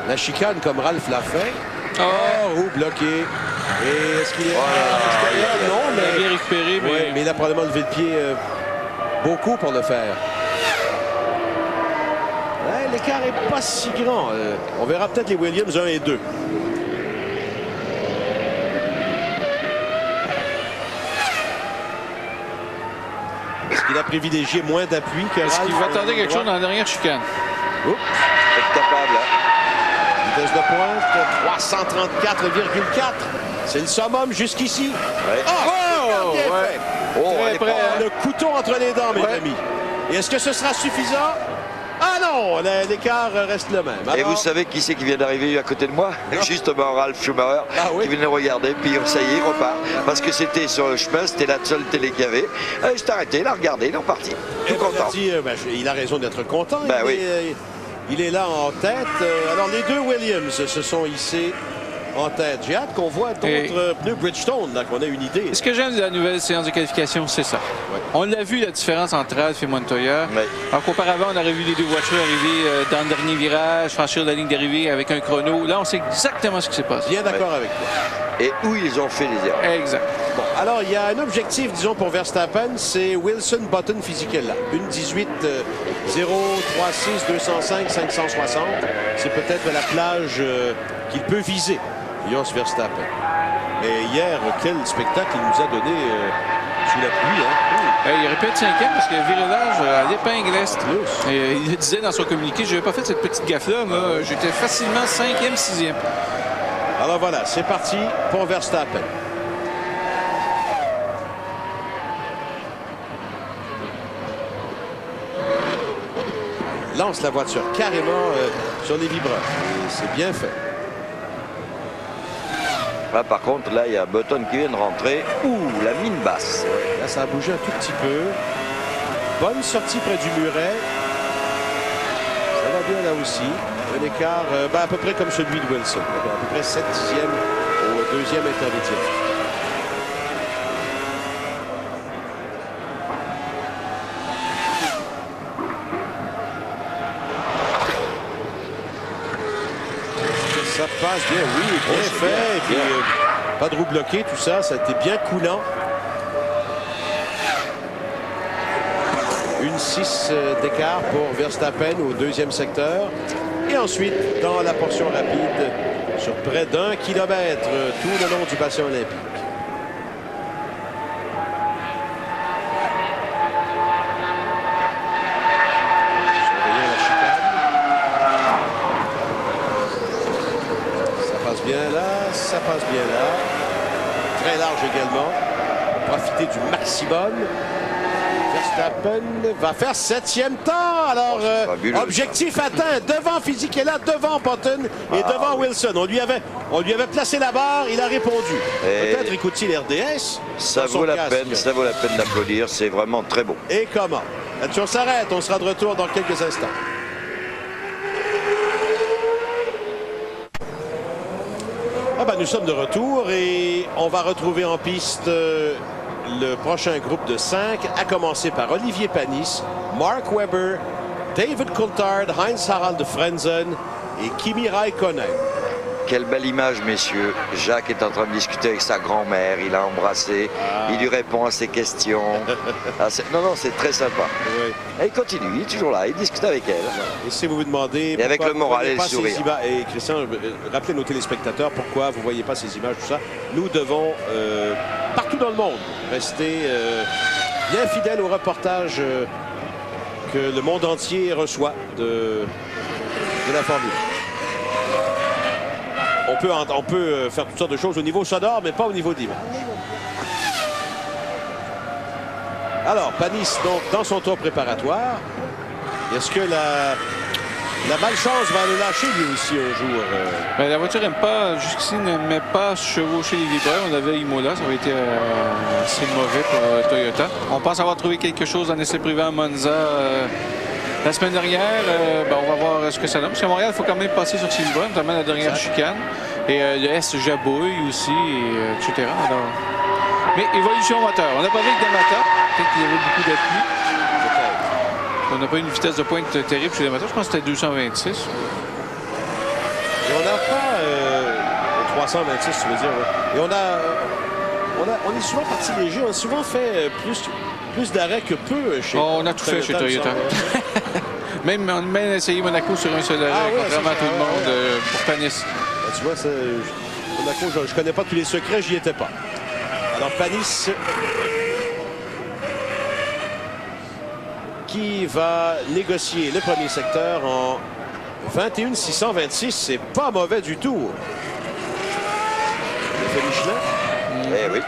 la chicane comme Ralph l'a fait. Oh, bloqué. Et est-ce qu'il est à l'extérieur? Non, mais il a bien récupéré. Mais il a probablement levé le pied beaucoup pour le faire. L'écart n'est pas si grand. On verra peut-être les Williams 1 et 2. Est-ce qu'il a privilégié moins d'appui que Ralph? Est-ce qu'il va attendre quelque chose dans la dernière chicane? Oups. C'est capable. Vitesse de pointe, 334,4. C'est le summum jusqu'ici. Ouais. Très près, le couteau entre les dents, mes amis. Et est-ce que ce sera suffisant? Ah non, l'écart reste le même. Alors... Et vous savez qui c'est qui vient d'arriver à côté de moi? Justement, Ralph Schumacher, qui venait de regarder, puis ça y est, il repart. Parce que c'était sur le chemin, c'était la seule télé qu'il y avait. Il s'est arrêté, il a regardé, il est reparti. Tout content. Il a raison d'être content. Oui. Il est là en tête. Alors, les deux Williams se sont hissés en tête. J'ai hâte qu'on voit d'autres pneus Bridgestone, là, qu'on ait une idée. Ce que j'aime de la nouvelle séance de qualification, c'est ça. Ouais. On l'a vu, la différence entre Ralph et Montoya. Ouais. Alors qu'auparavant, on aurait vu les deux voitures arriver dans le dernier virage, franchir la ligne d'arrivée avec un chrono. Là, on sait exactement ce qui s'est passé. Bien d'accord avec toi. Et où ils ont fait les erreurs. Exact. Bon, alors, il y a un objectif, disons, pour Verstappen, c'est Wilson-Button Fisichella. Une 18 0 3 6 205 560. C'est peut-être la plage qu'il peut viser. Jos Verstappen. Et hier, quel spectacle il nous a donné sous la pluie. Hein? Il aurait pu être cinquième parce que le virage à l'épingle est. Il le disait dans son communiqué, je n'avais pas fait cette petite gaffe-là. J'étais facilement 5e, 6e. Alors voilà, c'est parti pour Verstappen. Il lance la voiture carrément sur les vibreurs. Et c'est bien fait. Là, par contre, là, il y a Button qui vient de rentrer. Ouh, la mine basse. Là, ça a bougé un tout petit peu. Bonne sortie près du muret. Ça va bien là aussi. Un écart à peu près comme celui de Wilson. À peu près 7 dixièmes au deuxième intermédiaire. Ça passe bien, oui, bien fait. Et puis, pas de roue bloquée, tout ça, ça a été bien coulant. Une 6 d'écart pour Verstappen au deuxième secteur. Et ensuite, dans la portion rapide, sur près d'1 kilomètre, tout le long du bassin olympique. Surveillons la chicane. Ça passe bien là, ça passe bien là. Très large également. Pour profiter du maximum. Verstappen va faire 7e temps. Alors, objectif atteint devant Fisichella, devant Button et devant Wilson. On lui avait placé la barre, il a répondu. Peut-être écoute-t-il RDS. Ça vaut la peine d'applaudir, c'est vraiment très beau. Et comment? Là-dessus, on s'arrête, on sera de retour dans quelques instants. Ah ben, nous sommes de retour et on va retrouver en piste le prochain groupe de 5, à commencer par Olivier Panis, Mark Webber, David Coulthard, Heinz-Harald Frentzen et Kimi Raikkonen. Quelle belle image, messieurs. Jacques est en train de discuter avec sa grand-mère. Il a embrassé. Il lui répond à ses questions. Non, c'est très sympa. Oui. Et il continue. Il est toujours là. Il discute avec elle. Et si vous vous demandez... Et avec le moral et le sourire. Et Christian, rappelez nos téléspectateurs pourquoi vous ne voyez pas ces images, tout ça. Nous devons, partout dans le monde, rester bien fidèles au reportage que le monde entier reçoit de la Formule. On peut faire toutes sortes de choses au niveau sonore, mais pas au niveau d'image. Alors, Panis, donc, dans son tour préparatoire, est-ce que la malchance va le lâcher lui aussi un jour? La voiture jusqu'ici n'aimait pas chevaucher les libraires. On avait Imola, ça avait été assez mauvais pour Toyota. On pense avoir trouvé quelque chose en essai privé à Monza la semaine dernière. On va voir ce que ça donne. Parce qu'à Montréal, il faut quand même passer sur ces libraires, notamment la dernière chicane. Et le S jabouille aussi, etc. Alors... Mais évolution moteur. On n'a pas vu que Damata. Peut-être qu'il y avait beaucoup d'appui. On n'a pas une vitesse de pointe terrible chez Damata. Je pense que c'était 226. Et on n'a pas 326, tu veux dire. Et on est souvent parti léger. On a souvent fait plus d'arrêts que peu chez On a tout fait chez Toyota. Même on a essayé Monaco sur un seul arrêt, contrairement à tout le monde pour Panis. Tu vois, Monaco, je ne connais pas tous les secrets, j'y étais pas. Alors Panis qui va négocier le premier secteur en 21,626. C'est pas mauvais du tout. L'effet Michelin. Eh oui.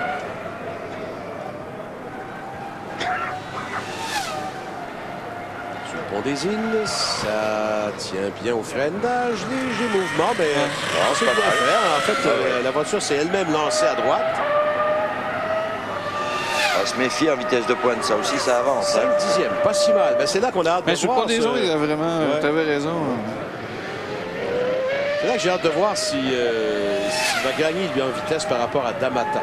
Sur le pont des îles, ça tient bien au freinage. Léger mouvement, mais c'est bien fait. En fait, la voiture s'est elle-même lancée à droite. On va se méfier en vitesse de pointe, ça aussi, ça avance. 5 dixièmes, pas si mal. Ben, c'est là qu'on a hâte de voir. Sur le pont des eaux, il a vraiment... Tu avais raison. C'est là que j'ai hâte de voir s'il va gagner lui en vitesse par rapport à Damata.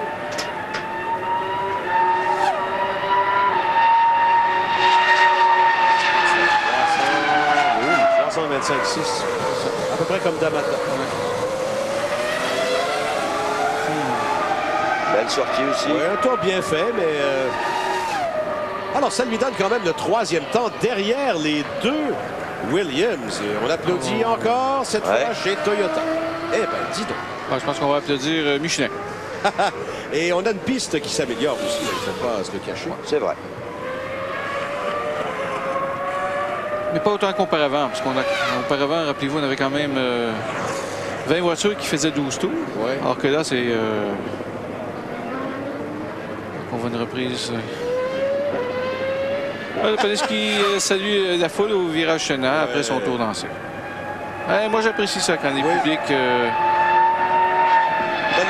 Oui, 325,6. À peu près comme Damata. Belle sortie aussi. Oui, un tour bien fait, mais... Alors, ça lui donne quand même le 3e temps derrière les deux Williams. Et on applaudit encore, cette fois, chez Toyota. Eh bien, dis donc. Je pense qu'on va applaudir Michelin. Et on a une piste qui s'améliore aussi, il ne faut pas se le cacher. C'est vrai. Mais pas autant qu'auparavant, parce qu'auparavant, rappelez-vous, on avait quand même 20 voitures qui faisaient 12 tours. Ouais. Alors que là, c'est... on voit une reprise... Le Panis qui salue la foule au virage Chenard après son tour dansé. Moi, j'apprécie ça quand les publics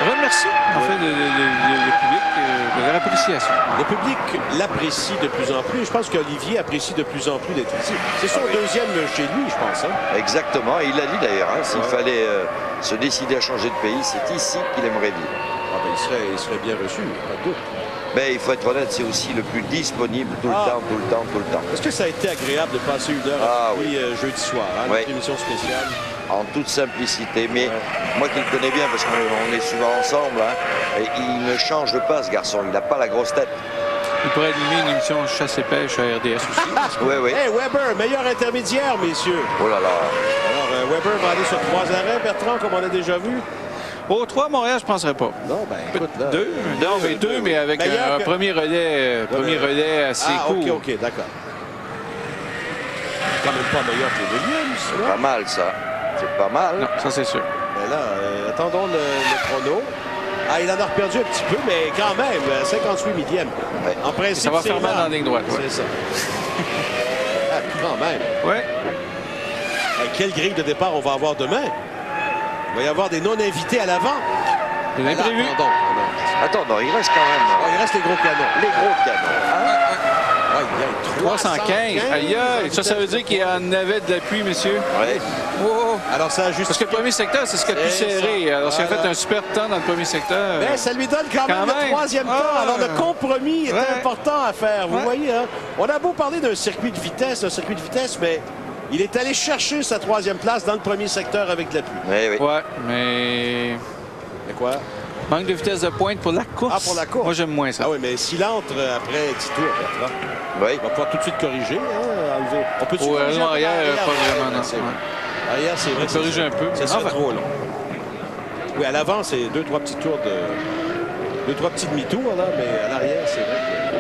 remercient en fait le public de leur appréciation. Le public l'apprécie de plus en plus. Je pense qu'Olivier apprécie de plus en plus d'être ici. C'est son deuxième chez lui, je pense. Exactement. Il l'a dit d'ailleurs. S'il fallait se décider à changer de pays, c'est ici qu'il aimerait vivre. Ah ben, il serait bien reçu, pas de doute. Mais il faut être honnête, c'est aussi le plus disponible tout le temps, tout le temps, tout le temps. Est-ce que ça a été agréable de passer une heure avec lui jeudi soir, notre émission spéciale? En toute simplicité, mais moi qui le connais bien, parce qu'on est souvent ensemble, et il ne change pas ce garçon, il n'a pas la grosse tête. Il pourrait animer une émission chasse et pêche à RDS aussi. Oui. Hey, Webber, meilleur intermédiaire, messieurs. Oh là là. Alors, Webber va aller sur 3 arrêts, Bertrand, comme on a déjà vu. Au 3 Montréal, je ne penserais pas. Non, ben écoute, là... Deux, mais avec un premier relais assez court. OK, d'accord. Quand même pas meilleur que les Williams. C'est pas mal, ça. C'est pas mal. Non, ça, c'est sûr. Ben là, attendons le chrono. Ah, il en a perdu un petit peu, mais quand même, 58 millième. Ouais. En principe, ça va faire mal dans la ligne droite. C'est ça. Ah, quand même. Ouais. Quelle grille de départ on va avoir demain? Il va y avoir des non-invités à l'avant. C'est imprévu. Attends, non, il reste quand même. Il reste les gros canons. Les gros canons. 315. Aïe, aïe. Ça veut dire qu'il y en avait de l'appui, messieurs. Ouais. Oh. Alors, ça a juste. Parce que le premier secteur, c'est ce qu'il y a de plus serré. Alors, s'il a fait un super temps dans le premier secteur. Mais ça lui donne quand même le troisième temps. Alors, le compromis est important à faire. Vous voyez, hein? On a beau parler d'un circuit de vitesse, mais il est allé chercher sa troisième place dans le premier secteur avec de l'appui. Oui. Ouais, mais. Mais quoi? Manque de vitesse de pointe pour la course. Ah, pour la course. Moi, j'aime moins ça. Ah oui, mais s'il entre après 10 tours, Bertrand, Oui. il va pouvoir tout de suite corriger, hein, enlever. On peut corriger arrière, pas vraiment, non. Arrière, c'est vrai. On corrige un peu. Ça serait trop long. Oui, à l'avant, c'est 2-3 petits tours de... 2-3 petits demi-tours, là, mais à l'arrière, c'est vrai que...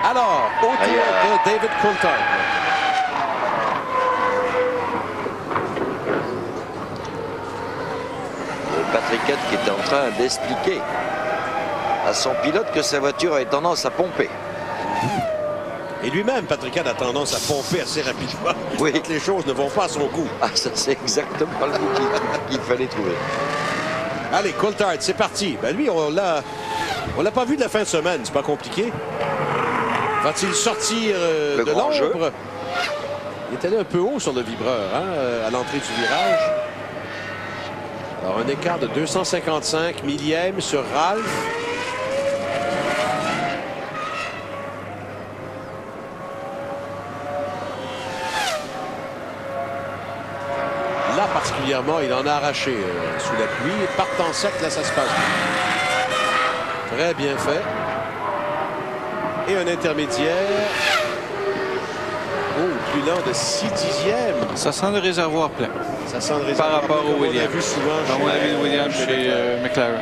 Alors, au tour de David Coulthard. Patrick qui est en train d'expliquer à son pilote que sa voiture a tendance à pomper. Et lui-même, Patrick a tendance à pomper assez rapidement. Oui. Les choses ne vont pas à son goût. Ah, ça, c'est exactement le mot qu'il fallait trouver. Allez, Coulthard, c'est parti. Ben lui, on l'a pas vu de la fin de semaine. C'est pas compliqué. Va-t-il sortir de l'ombre? Il était là un peu haut sur le vibreur, hein, à l'entrée du virage. Alors, un écart de 255 millièmes sur Ralph. Là, particulièrement, il en a arraché sous la pluie. Partant sec, là, ça se passe bien. Très bien fait. Et un intermédiaire. Oh, plus lent de 6 dixièmes. Ça sent le réservoir plein. Ça sent le réservoir par rapport au Williams. On a vu souvent on a vu le Williams chez McLaren.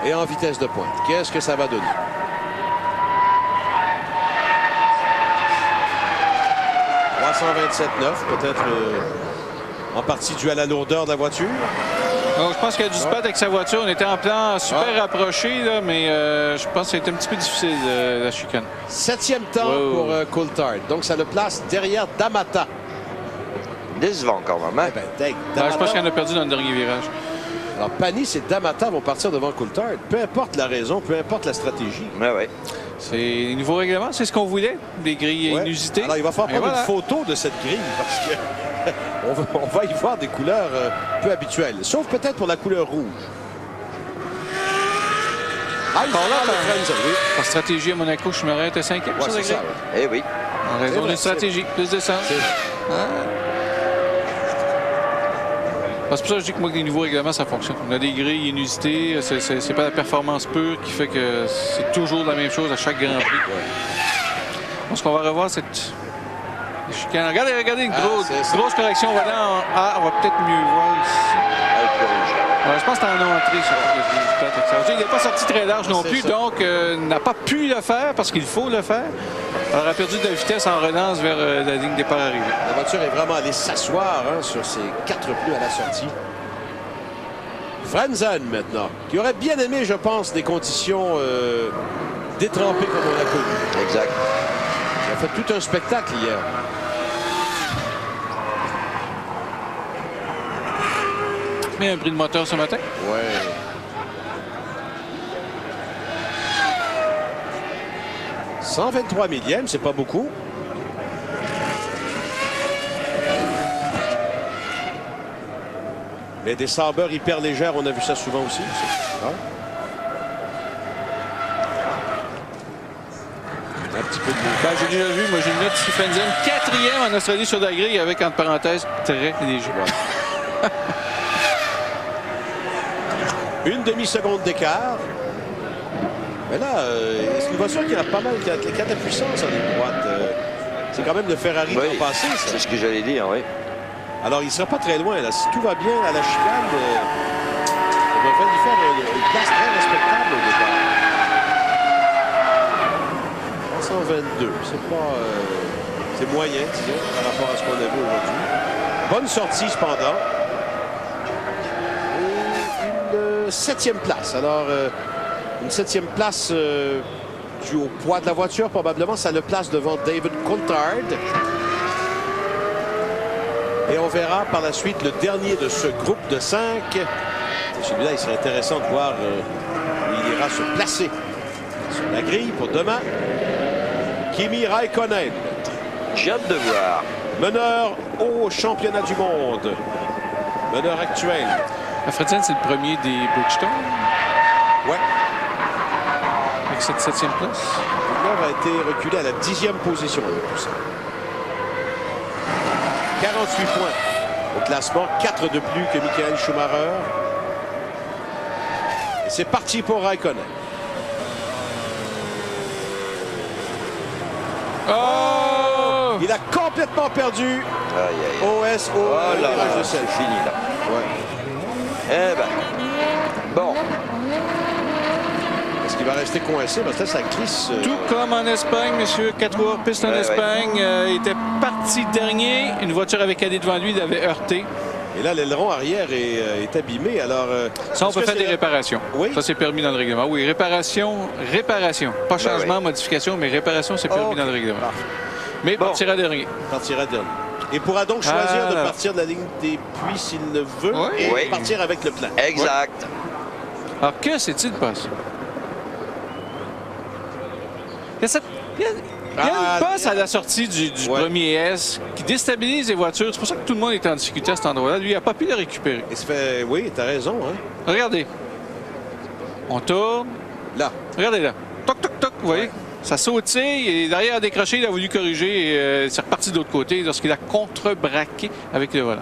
Ouais. Et en vitesse de pointe. Qu'est-ce que ça va donner? « 327,9 peut-être en partie dû à la lourdeur de la voiture. Donc, je pense qu'il y a du spot avec sa voiture. On était en plan super rapproché, là, mais je pense que c'était un petit peu difficile, la chicane. 7e temps pour Coulthard. Donc, ça le place derrière D'Amata. Décevant quand même. Hein? Je pense qu'il en a perdu dans le dernier virage. Alors, Panis et D'Amata vont partir devant Coulthard. Peu importe la raison, peu importe la stratégie. Ouais. C'est les nouveaux règlements, c'est ce qu'on voulait, des grilles inusitées. Alors, il va falloir prendre une photo de cette grille parce que on va y voir des couleurs peu habituelles. Sauf peut-être pour la couleur rouge. Ah, il par stratégie à Monaco, je me arrête à 5e. C'est ça. Eh oui. En raison d'une stratégie, plus d'essence. C'est pour ça que je dis que moi, avec les nouveaux règlements, ça fonctionne. On a des grilles inusitées. C'est pas la performance pure qui fait que c'est toujours la même chose à chaque Grand Prix. Ce qu'on va revoir, c'est... Regardez, une grosse correction. On va peut-être mieux voir ici. Je pense que c'est en entrée. Il n'est pas sorti très large non plus, donc n'a pas pu le faire parce qu'il faut le faire. Alors, a perdu de la vitesse en relance vers la ligne départ arrivée. La voiture est vraiment allée s'asseoir sur ses 4 pneus à la sortie. Frentzen maintenant, qui aurait bien aimé, je pense, des conditions détrempées comme on l'a connu. Exact. Il a fait tout un spectacle hier. Mais un bris de moteur ce matin? Ouais. « 123 millièmes, c'est pas beaucoup. Mais des sabres hyper légères, on a vu ça souvent aussi. Un petit peu de j'ai déjà vu, moi j'ai une note ici, Frentzen, 4e en Australie sur la grille avec, entre parenthèses, très léger. Une demi-seconde d'écart. Mais là, c'est une voiture qui a pas mal, qui a 4 de puissance en ligne droite. C'est quand même le Ferrari qui a passé. C'est ce que j'allais dire, oui. Alors, il ne sera pas très loin. Là. Si tout va bien à la chicane, on devrait lui faire une place très respectable au C'est pas... c'est moyen, disons, par rapport à ce qu'on a vu aujourd'hui. Bonne sortie, cependant. Et une 7e place. Alors, une 7e place due au poids de la voiture, probablement. Ça le place devant David Coulthard. Et on verra par la suite le dernier de ce groupe de 5. Celui-là, il serait intéressant de voir où il ira se placer sur la grille pour demain. Kimi Räikkönen. J'ai hâte de voir. Meneur au championnat du monde. Meneur actuel. Fredson, c'est le premier des Bridgestone. Ouais. Avec cette 7e place. Villeneuve a été reculé à la 10e position avec tout ça. 48 points au classement, 4 de plus que Michael Schumacher. Et c'est parti pour Räikkönen. Oh! Il a complètement perdu. OS au virage de sel. C'est fini là. Ouais. Eh ben. Bon. Est-ce qu'il va rester coincé? Parce que là, ça glisse. Tout comme en Espagne, monsieur. 4 pistes en Espagne. Il était parti dernier. Une voiture avait calé devant lui, il avait heurté. Et là, l'aileron arrière est abîmé. Alors, ça, on peut faire des réparations. Oui? Ça, c'est permis dans le règlement. Oui, réparation. Pas changement, modification, mais réparation, c'est permis dans le règlement. Mais partira dernier. Partira dernier. Et pourra donc choisir de partir de la ligne des puits s'il le veut et partir avec le plein. Exact. Alors, que s'est-il passé? Il y a une passe à la sortie du premier S qui déstabilise les voitures. C'est pour ça que tout le monde est en difficulté à cet endroit-là. Lui, il n'a pas pu le récupérer. Il se fait... Oui, tu as raison. Hein? Regardez. On tourne. Là. Regardez là. Toc, toc, toc. Vous voyez? Ça sautille et derrière a décroché, il a voulu corriger et c'est reparti de l'autre côté lorsqu'il a contrebraqué avec le volant.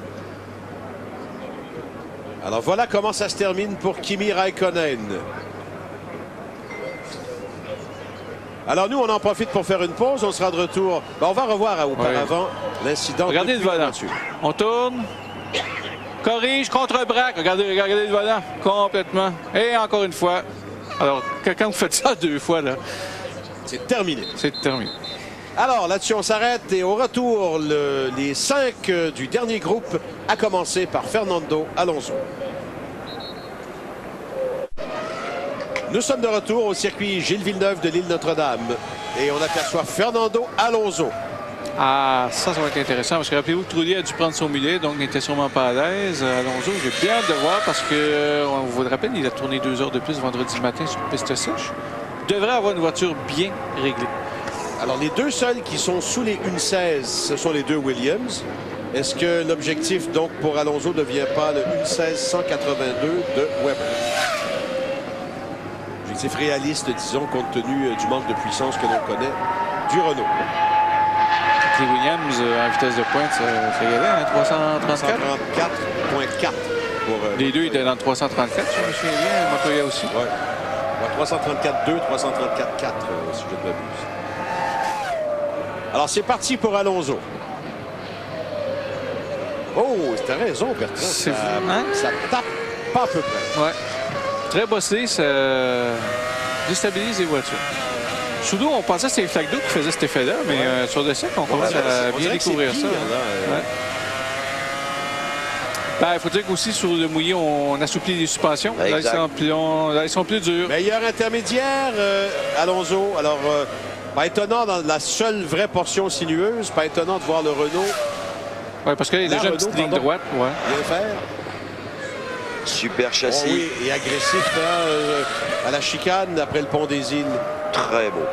Alors voilà comment ça se termine pour Kimi Räikkönen. Alors nous, on en profite pour faire une pause. On sera de retour. Ben, on va revoir auparavant l'incident. Regardez le volant. On tourne. Corrige, contre-braque. Regardez le volant. Complètement. Et encore une fois. Alors, quand vous faites ça 2 fois, là... C'est terminé. C'est terminé. Alors, là-dessus, on s'arrête. Et au retour, les 5 du dernier groupe, à commencer par Fernando Alonso. Nous sommes de retour au circuit Gilles Villeneuve de l'île Notre-Dame. Et on aperçoit Fernando Alonso. Ah, ça va être intéressant parce que rappelez-vous que Trulli a dû prendre son mulet, donc il n'était sûrement pas à l'aise. Alonso, j'ai bien hâte de voir parce que, on vous le rappelle, il a tourné 2 heures de plus vendredi matin sur piste sèche. Il devrait avoir une voiture bien réglée. Alors, les 2 seuls qui sont sous les 1.16, ce sont les 2 Williams. Est-ce que l'objectif, donc, pour Alonso ne devient pas le 1.16.182 de Webber? Objectif réaliste, disons, compte tenu du manque de puissance que l'on connaît du Renault. Les Williams, en vitesse de pointe, ça y allait, hein, 334? 334.4 pour... les 2 étaient dans le 334, je me souviens bien, Montoya aussi. Oui. 334.2, 334.4, si je ne m'abuse. Alors, c'est parti pour Alonso. Oh, t'as raison, Bertrand. Ça tape pas à peu près. Ouais. Très bossé, ça déstabilise les voitures. Sous l'eau, on pensait que c'était les flaques d'eau qui faisaient cet effet-là, mais sur le site, on commence à bien découvrir ça. Il faut dire qu'aussi, sur le mouillé, on assouplit les suspensions. Là, ils sont plus durs. Meilleur intermédiaire, Alonso. Alors, pas étonnant dans la seule vraie portion sinueuse. Pas étonnant de voir le Renault. Oui, parce qu'il y a déjà une petite ligne droite. Ouais. Bien faire. Super châssis. Oh oui, et agressif à la chicane après le pont des îles. Très beau.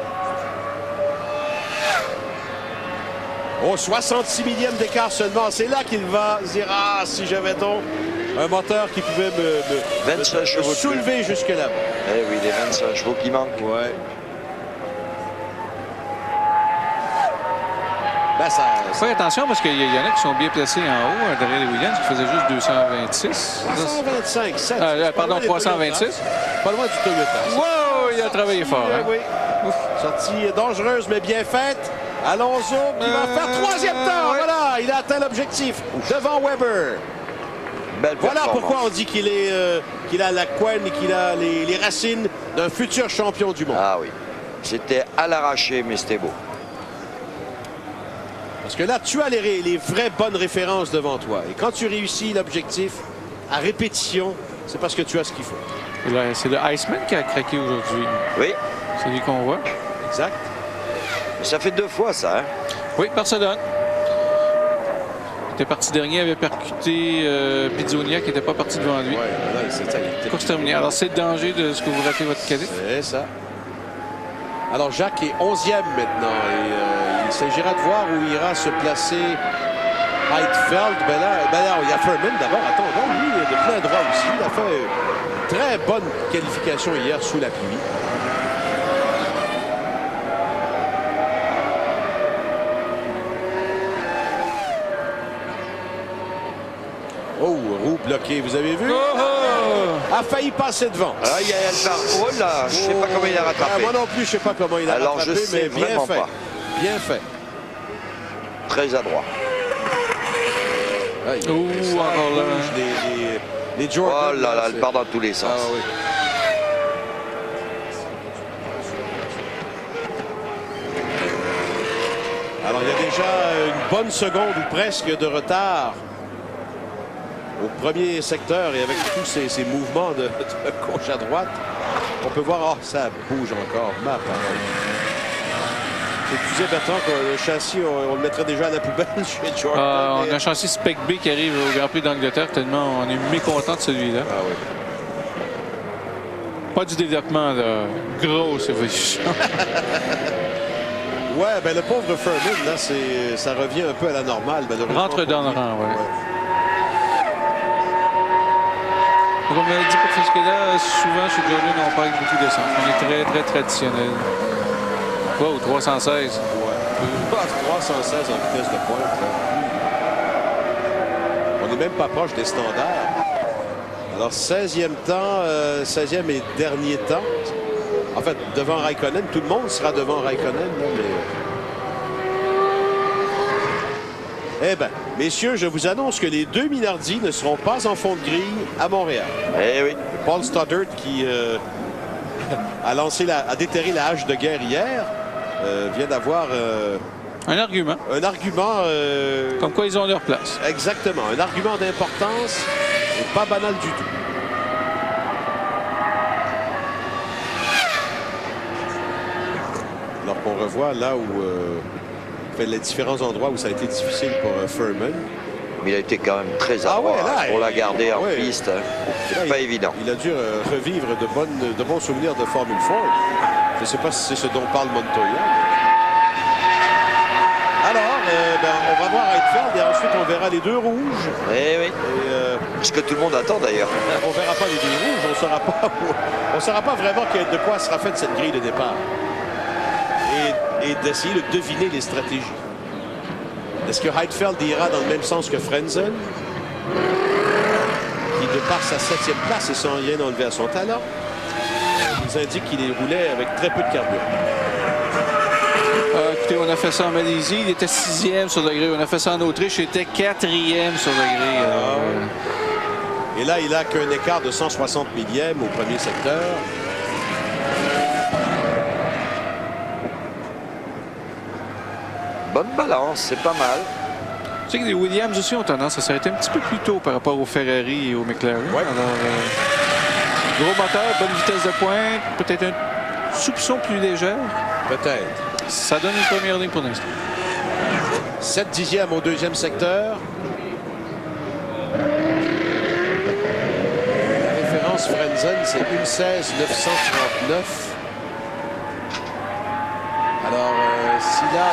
Oh, 66 millième d'écart seulement. C'est là qu'il va dire, ah, si j'avais donc un moteur qui pouvait me soulever jusque-là. Eh oui, les 25 chevaux qui manquent. Ouais. Ben, Faites attention parce qu'il y en a qui sont bien placés en haut, derrière les Williams, qui faisaient juste 226. 325, 7. Pardon, 326. Pas loin du Toyota. Wow, il a travaillé fort. Hein? Oui. Sortie dangereuse, mais bien faite. Alonso qui va faire 3e temps. Voilà, il a atteint l'objectif devant Webber. Voilà pourquoi on dit qu'il a la couenne et qu'il a les racines d'un futur champion du monde. Ah oui. C'était à l'arraché, mais c'était beau. Parce que là, tu as les vraies bonnes références devant toi. Et quand tu réussis l'objectif à répétition, c'est parce que tu as ce qu'il faut. C'est le Iceman qui a craqué aujourd'hui. Oui. C'est lui qu'on voit. Exact. Mais ça fait 2 fois, ça. Hein? Oui, Barcelone. Il était parti dernier, avait percuté Pizzonia qui n'était pas parti devant lui. Oui, là, c'est ça. Course terminée. Alors, c'est le danger de ce que vous ratez votre cadet. C'est ça. Alors, Jacques est 11e maintenant. Et il s'agira de voir où ira se placer Heidfeld. Ben là, il y a Furman d'abord. Attends, bon, lui, il est de plein droit aussi. Il a fait une très bonne qualification hier sous la pluie. Oh, roue bloquée, vous avez vu? A failli passer devant. Ah, il y a oh là, je ne sais pas comment il a rattrapé. Moi non plus, je ne sais pas comment il a Alors, rattrapé, je sais mais bien fait. pas. Bien fait. Très adroit. Ah, encore là. Les Jordan. Oh là là, elle part dans tous les sens. Ah, oui. Alors, il y a déjà une bonne seconde ou presque de retard au premier secteur et avec tous ces mouvements de gauche à droite, on peut voir, oh, ça bouge encore. Ma parole. Tu disais, Bertrand, que le châssis, on le mettrait déjà à la poubelle chez Jordan. On a un châssis Spec B qui arrive au Grand Prix d'Angleterre, tellement on est mécontent de celui-là. Ah oui. Pas du développement, là. Grosse évolution. Ouais, ben le pauvre Furman, là, ça revient un peu à la normale. Rentre dans le rang, oui. Comme on l'a dit pour Fishkeda, souvent chez Jordan, on parle beaucoup d'essence. On est très, très traditionnel. Wow, 316. Ouais. 316 en vitesse de pointe. Là. On n'est même pas proche des standards. Alors, 16e temps, 16e et dernier temps. En fait, devant Raikkonen, tout le monde sera devant Raikkonen. Là, mais... Eh bien, messieurs, je vous annonce que les 2 Minardi ne seront pas en fond de grille à Montréal. Eh oui. Paul Stoddard qui a déterré la hache de guerre hier, vient d'avoir un argument. Un argument. Comme quoi ils ont leur place. Exactement. Un argument d'importance et pas banal du tout. Alors qu'on revoit là où les différents endroits où ça a été difficile pour Furman. Mais il a été quand même très adroit pour la garder en piste. C'est pas évident. Il a dû revivre de bons souvenirs de Formule Ford. Je ne sais pas si c'est ce dont parle Montoya. Alors, on va voir Heidfeld et ensuite on verra les 2 rouges. Eh oui. Ce que tout le monde attend d'ailleurs. On ne verra pas les 2 rouges. On ne saura pas vraiment de quoi sera faite cette grille de départ. Et d'essayer de deviner les stratégies. Est-ce que Heidfeld ira dans le même sens que Frenzen, qui, de par sa 7e place et sans rien enlever à son talent, nous indique qu'il roulait avec très peu de carburant? Écoutez, on a fait ça en Malaisie, il était 6e sur le grille. On a fait ça en Autriche, il était 4e sur le grille. Et là, il n'a qu'un écart de 160 millièmes au premier secteur. Bonne balance, c'est pas mal. Tu sais que les Williams aussi ont tendance à s'arrêter un petit peu plus tôt par rapport aux Ferrari et aux McLaren. Ouais. Alors, gros moteur, bonne vitesse de pointe, peut-être un soupçon plus légère. Peut-être. Ça donne une première ligne pour l'instant. 7 dixièmes au 2e secteur. La référence Frenzen, c'est 1:16,939. Alors, s'il a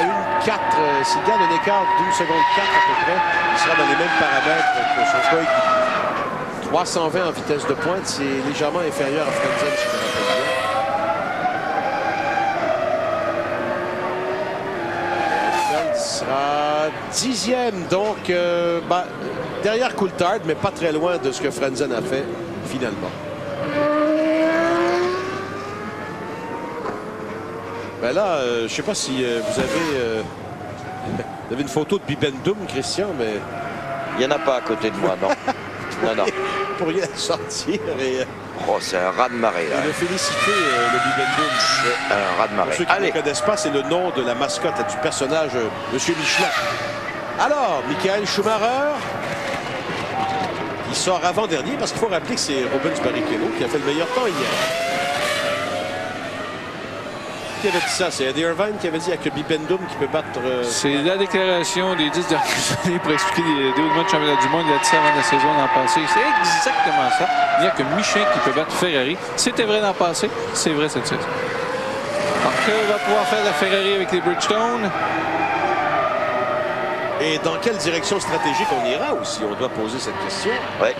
s'il gagne un écart d'1 seconde 4 à peu près, il sera dans les mêmes paramètres que son coéquipier. 320 en vitesse de pointe, c'est légèrement inférieur à Frenzen, si je me rappelle bien. Heidfeld sera 10e, donc derrière Coulthard, mais pas très loin de ce que Frenzen a fait finalement. Ben là, je ne sais pas si vous avez une photo de Bibendum, Christian, mais... Il n'y en a pas à côté de moi, non. Non. pour rien sortir. Et, oh, c'est un raz-de-marée. Et de féliciter le Bibendum. C'est un raz-de-marée. Pour ceux qui ne connaissent pas, c'est le nom de la mascotte du personnage Monsieur Michelin. Alors, Michael Schumacher, il sort avant-dernier parce qu'il faut rappeler que c'est Rubens Barrichello qui a fait le meilleur temps hier. Qui avait dit ça? C'est Eddie Irvine qui avait dit avec le Bibendum qui peut battre... C'est la déclaration des 10 dernières années pour expliquer les 2 mois de championnat du monde. Il a dit ça avant la saison l'an passé. C'est exactement ça. Il n'y a que Michelin qui peut battre Ferrari. C'était vrai l'an passé, c'est vrai cette saison. Alors que va pouvoir faire la Ferrari avec les Bridgestone? Et dans quelle direction stratégique on ira aussi? On doit poser cette question. Ouais.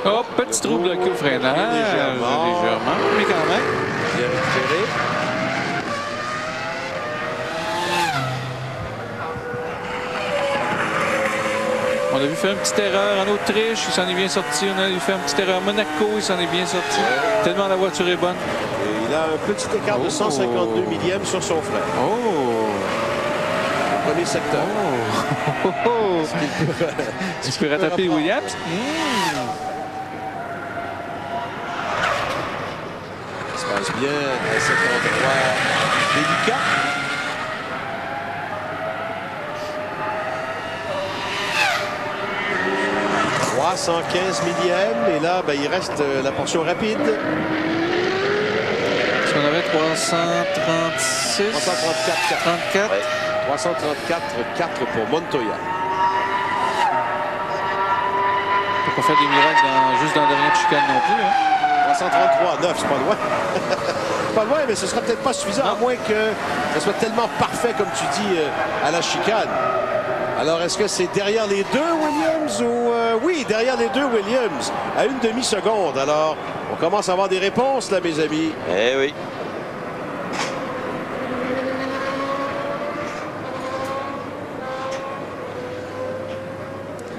Oh, petit trou bloqué au freinage. Légèrement, mais quand même. Bien récupéré. On a vu faire une petite erreur en Autriche, il s'en est bien sorti. On a vu faire une petite erreur à Monaco, il s'en est bien sorti. Tellement la voiture est bonne. Et il a un petit écart de 152 millièmes sur son frère. Oh! Le premier secteur. Oh! Oh! Oh! Tu peux rattraper Williams? Ça se passe bien à cet endroit délicat. « 315 millièmes. Et là, ben, il reste la portion rapide. Est-ce qu'on avait 336? 334. 34? Ouais. 334, 4 pour Montoya. Faut pas faire des miracles juste dans la dernière chicane non plus. Hein? 333, 9, c'est pas loin. Pas loin, mais ce sera peut-être pas suffisant, à moins que ce soit tellement parfait, comme tu dis, à la chicane. Alors, est-ce que c'est derrière les deux Williams ou... oui, derrière les deux Williams, à une demi-seconde. Alors, on commence à avoir des réponses, là, mes amis. Eh oui.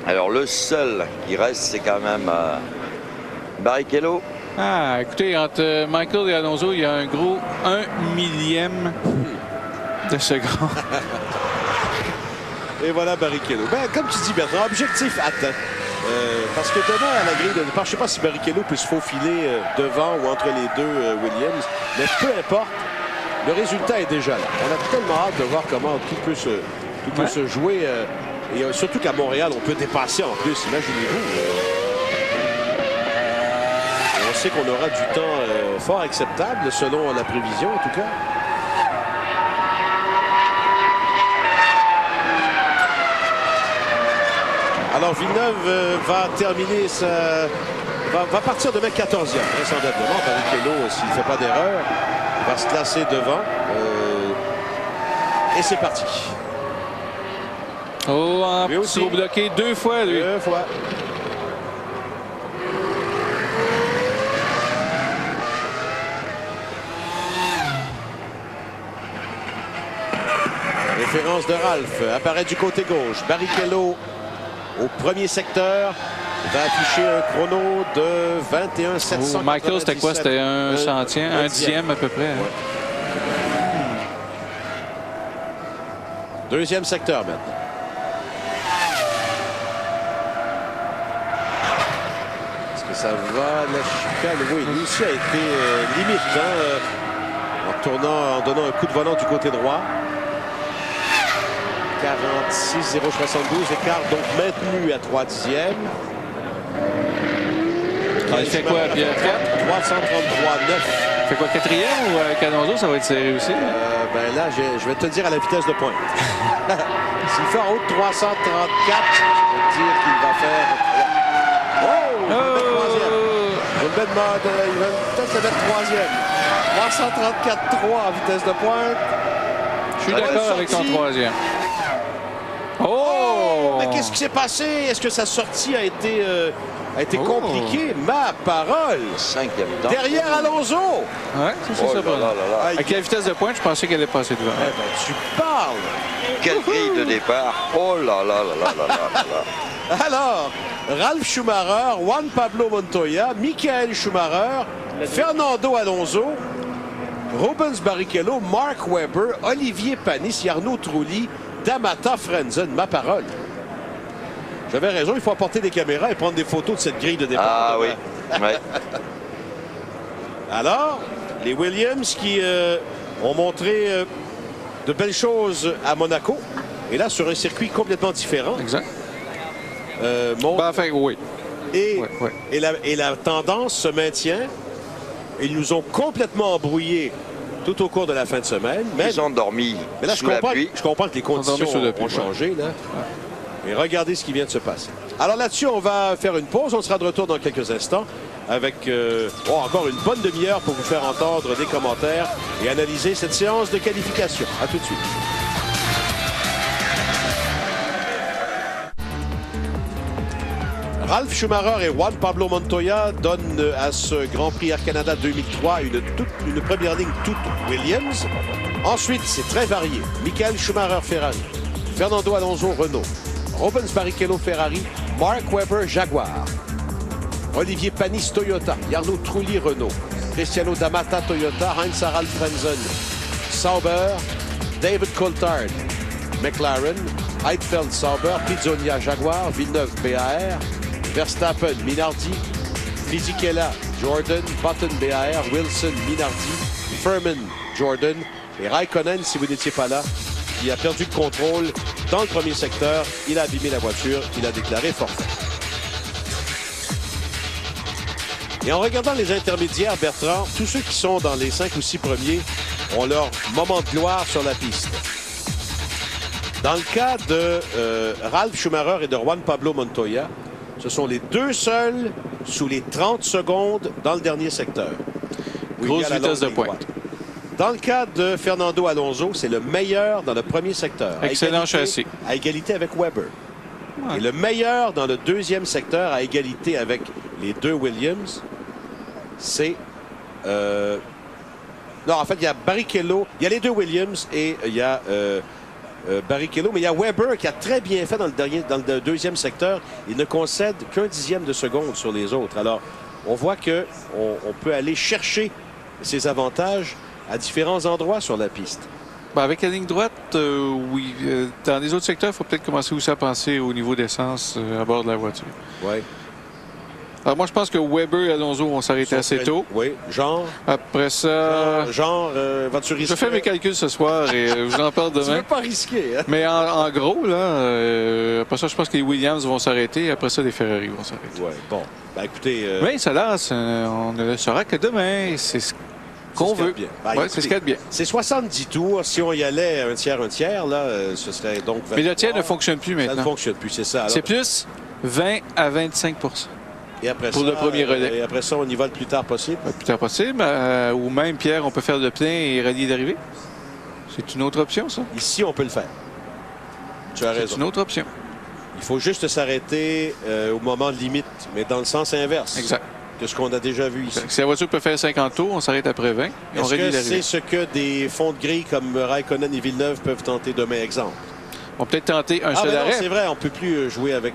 Alors, le seul qui reste, c'est quand même Barrichello. Ah, écoutez, entre Michael et Alonso, il y a un gros 1 millième de seconde. Et voilà Barrichello. Ben, comme tu dis, Bertrand, objectif atteint. Parce que demain, à la grille de départ, je ne sais pas si Barrichello peut se faufiler devant ou entre les deux Williams, mais peu importe, le résultat est déjà là. On a tellement hâte de voir comment tout peut se jouer. Et surtout qu'à Montréal, on peut dépasser en plus. Imaginez-vous. On sait qu'on aura du temps fort acceptable, selon la prévision en tout cas. Alors Villeneuve va terminer va partir demain 14e, vraisemblablement. Barrichello, s'il ne fait pas d'erreur, va se classer devant. Et c'est parti. Oh, un petit trou bloqué 2 fois, lui. 2 fois. Référence de Ralph apparaît du côté gauche. Barrichello au premier secteur va afficher un chrono de 21 700. Michael, c'était quoi? C'était un centième, un dixième à peu près. Hein? Deuxième secteur maintenant. Est-ce que ça va la chicane? Oui, lui aussi a été limite en donnant un coup de volant du côté droit. 46 072, écart donc maintenu à 3 dixièmes. Il fait quoi, Pierre? 333,9. Il fait quoi, quatrième ou avec Alonso, ça va être serré aussi? Ben là, je vais te dire à la vitesse de pointe. S'il fait en haut de 334, je vais te dire qu'il va faire... Oh! Il va peut-être le mettre troisième. 334,3 en vitesse de pointe. Je suis d'accord avec ton troisième. Oh! Mais qu'est-ce qui s'est passé? Est-ce que sa sortie a été compliquée? Ma parole! 5e temps. Derrière Alonso! Ouais, c'est ça. Avec la vitesse de pointe, je pensais qu'elle allait passer devant. Eh ben, tu parles! Quelle grille de départ! Oh là là là là là là là! Alors, Ralph Schumacher, Juan Pablo Montoya, Michael Schumacher, Fernando Alonso, Rubens Barrichello, Mark Webber, Olivier Panis, Arnaud Trulli, D'Amata Frenzen, ma parole. J'avais raison, il faut apporter des caméras et prendre des photos de cette grille de départ. Ah oui. Ouais. Alors, les Williams qui ont montré de belles choses à Monaco. Et là, sur un circuit complètement différent. Exact. Enfin, oui. Et la tendance se maintient. Ils nous ont complètement embrouillés tout au cours de la fin de semaine. Ils ont dormi mais là, sous la pluie. Je comprends que les conditions ont changé. Là. Et regardez ce qui vient de se passer. Alors là-dessus, on va faire une pause. On sera de retour dans quelques instants avec encore une bonne demi-heure pour vous faire entendre des commentaires et analyser cette séance de qualification. À tout de suite. Ralf Schumacher et Juan Pablo Montoya donnent à ce Grand Prix Air Canada 2003 une première ligne toute Williams. Ensuite, c'est très varié. Michael Schumacher Ferrari, Fernando Alonso Renault, Rubens Barrichello Ferrari, Mark Webber Jaguar, Olivier Panis Toyota, Jarno Trulli Renault, Cristiano D'Amata Toyota, Heinz-Harald Frentzen Sauber, David Coulthard McLaren, Heidfeld Sauber, Pizzonia Jaguar, Villeneuve BAR, Verstappen Minardi, Fisichella Jordan, Button BAR, Wilson Minardi, Furman Jordan et Raikkonen, si vous n'étiez pas là, qui a perdu le contrôle dans le premier secteur. Il a abîmé la voiture, il a déclaré forfait. Et en regardant les intermédiaires, Bertrand, tous ceux qui sont dans les 5 ou 6 premiers ont leur moment de gloire sur la piste. Dans le cas de Ralf Schumacher et de Juan Pablo Montoya, ce sont les deux seuls sous les 30 secondes dans le dernier secteur. Grosse vitesse de pointe. Dans le cas de Fernando Alonso, c'est le meilleur dans le premier secteur. Excellent châssis. À égalité avec Webber. Ouais. Et le meilleur dans le deuxième secteur, à égalité avec les deux Williams, c'est... Non, en fait, il y a Barrichello. Il y a les deux Williams et il y a Barrichello. Mais il y a Webber qui a très bien fait dans le deuxième secteur. Il ne concède qu'un dixième de seconde sur les autres. Alors, on voit qu'on peut aller chercher ses avantages à différents endroits sur la piste. Ben avec la ligne droite, oui. Dans les autres secteurs, il faut peut-être commencer aussi à penser au niveau d'essence à bord de la voiture. Oui. Alors moi, je pense que Webber et Alonso vont s'arrêter assez tôt. Oui, genre. Après ça... vas-tu risquer? Je fais mes calculs ce soir et je vous en parle demain. Tu veux pas risquer, hein? Mais en gros, là, après ça, je pense que les Williams vont s'arrêter et après ça, les Ferrari vont s'arrêter. Oui, bon. Ben écoutez... Oui, ça lance. On ne le saura que demain. C'est ce qu'on veut. Ben, c'est ce qu'il y a de bien. C'est 70 tours. Si on y allait un tiers, là, ce serait donc 23. Mais le tiers ne fonctionne plus maintenant. Ça ne fonctionne plus, c'est ça. C'est plus 20 à 25 et après pour le premier relais. Et après ça, on y va le plus tard possible? Le plus tard possible. Ou même, Pierre, on peut faire le plein et rallier d'arrivée. C'est une autre option, ça. Ici, on peut le faire. Tu as raison. C'est une autre option. Il faut juste s'arrêter au moment limite, mais dans le sens inverse. Exact. Que ce qu'on a déjà vu ici. Si la voiture peut faire 50 tours, on s'arrête après 20 et on rallie d'arrivée. C'est ce que des fonds de grille comme Raikkonen et Villeneuve peuvent tenter demain, exemple? On peut peut-être tenter un seul arrêt. C'est vrai, on ne peut plus jouer avec...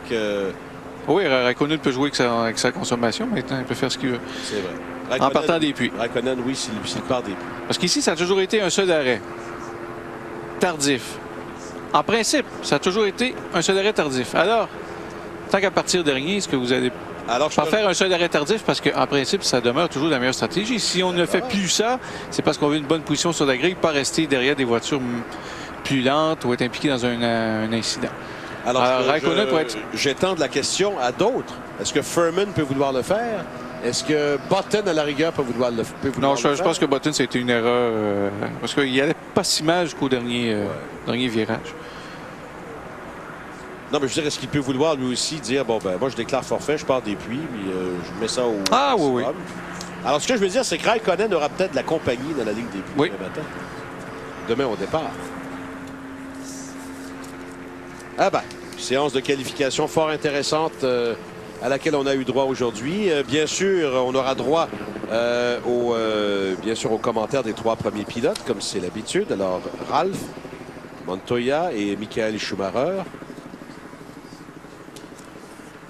Oui, Raikkonen peut jouer avec sa consommation maintenant. Il peut faire ce qu'il veut. C'est vrai. Raikkonen, en partant des puits. Raikkonen, oui, s'il part des puits. Parce qu'ici, ça a toujours été un seul arrêt. Tardif. En principe, ça a toujours été un seul arrêt tardif. Alors, tant qu'à partir dernier, est-ce que vous allez pas faire un seul arrêt tardif? Parce qu'en principe, ça demeure toujours la meilleure stratégie. Si on ne fait plus ça, c'est parce qu'on veut une bonne position sur la grille, pas rester derrière des voitures plus lentes ou être impliqué dans un incident. Alors Raikkonen pourrait être... J'étends de la question à d'autres. Est-ce que Furman peut vouloir le faire? Est-ce que Button, à la rigueur, peut vouloir le faire? Non, je pense que Button, c'était une erreur. Parce qu'il n'allait pas si mal jusqu'au dernier virage. Non, mais je veux dire, est-ce qu'il peut vouloir lui aussi dire, bon, ben, moi, je déclare forfait, je pars des puits, puis je mets ça au... Ah, oui. Alors, ce que je veux dire, c'est que Raikkonen aura peut-être de la compagnie dans la ligne des puits oui. Demain au départ. Ah ben, séance de qualification fort intéressante à laquelle on a eu droit aujourd'hui. Bien sûr, on aura droit bien sûr, aux commentaires des trois premiers pilotes, comme c'est l'habitude. Alors, Ralf, Montoya et Michael Schumacher.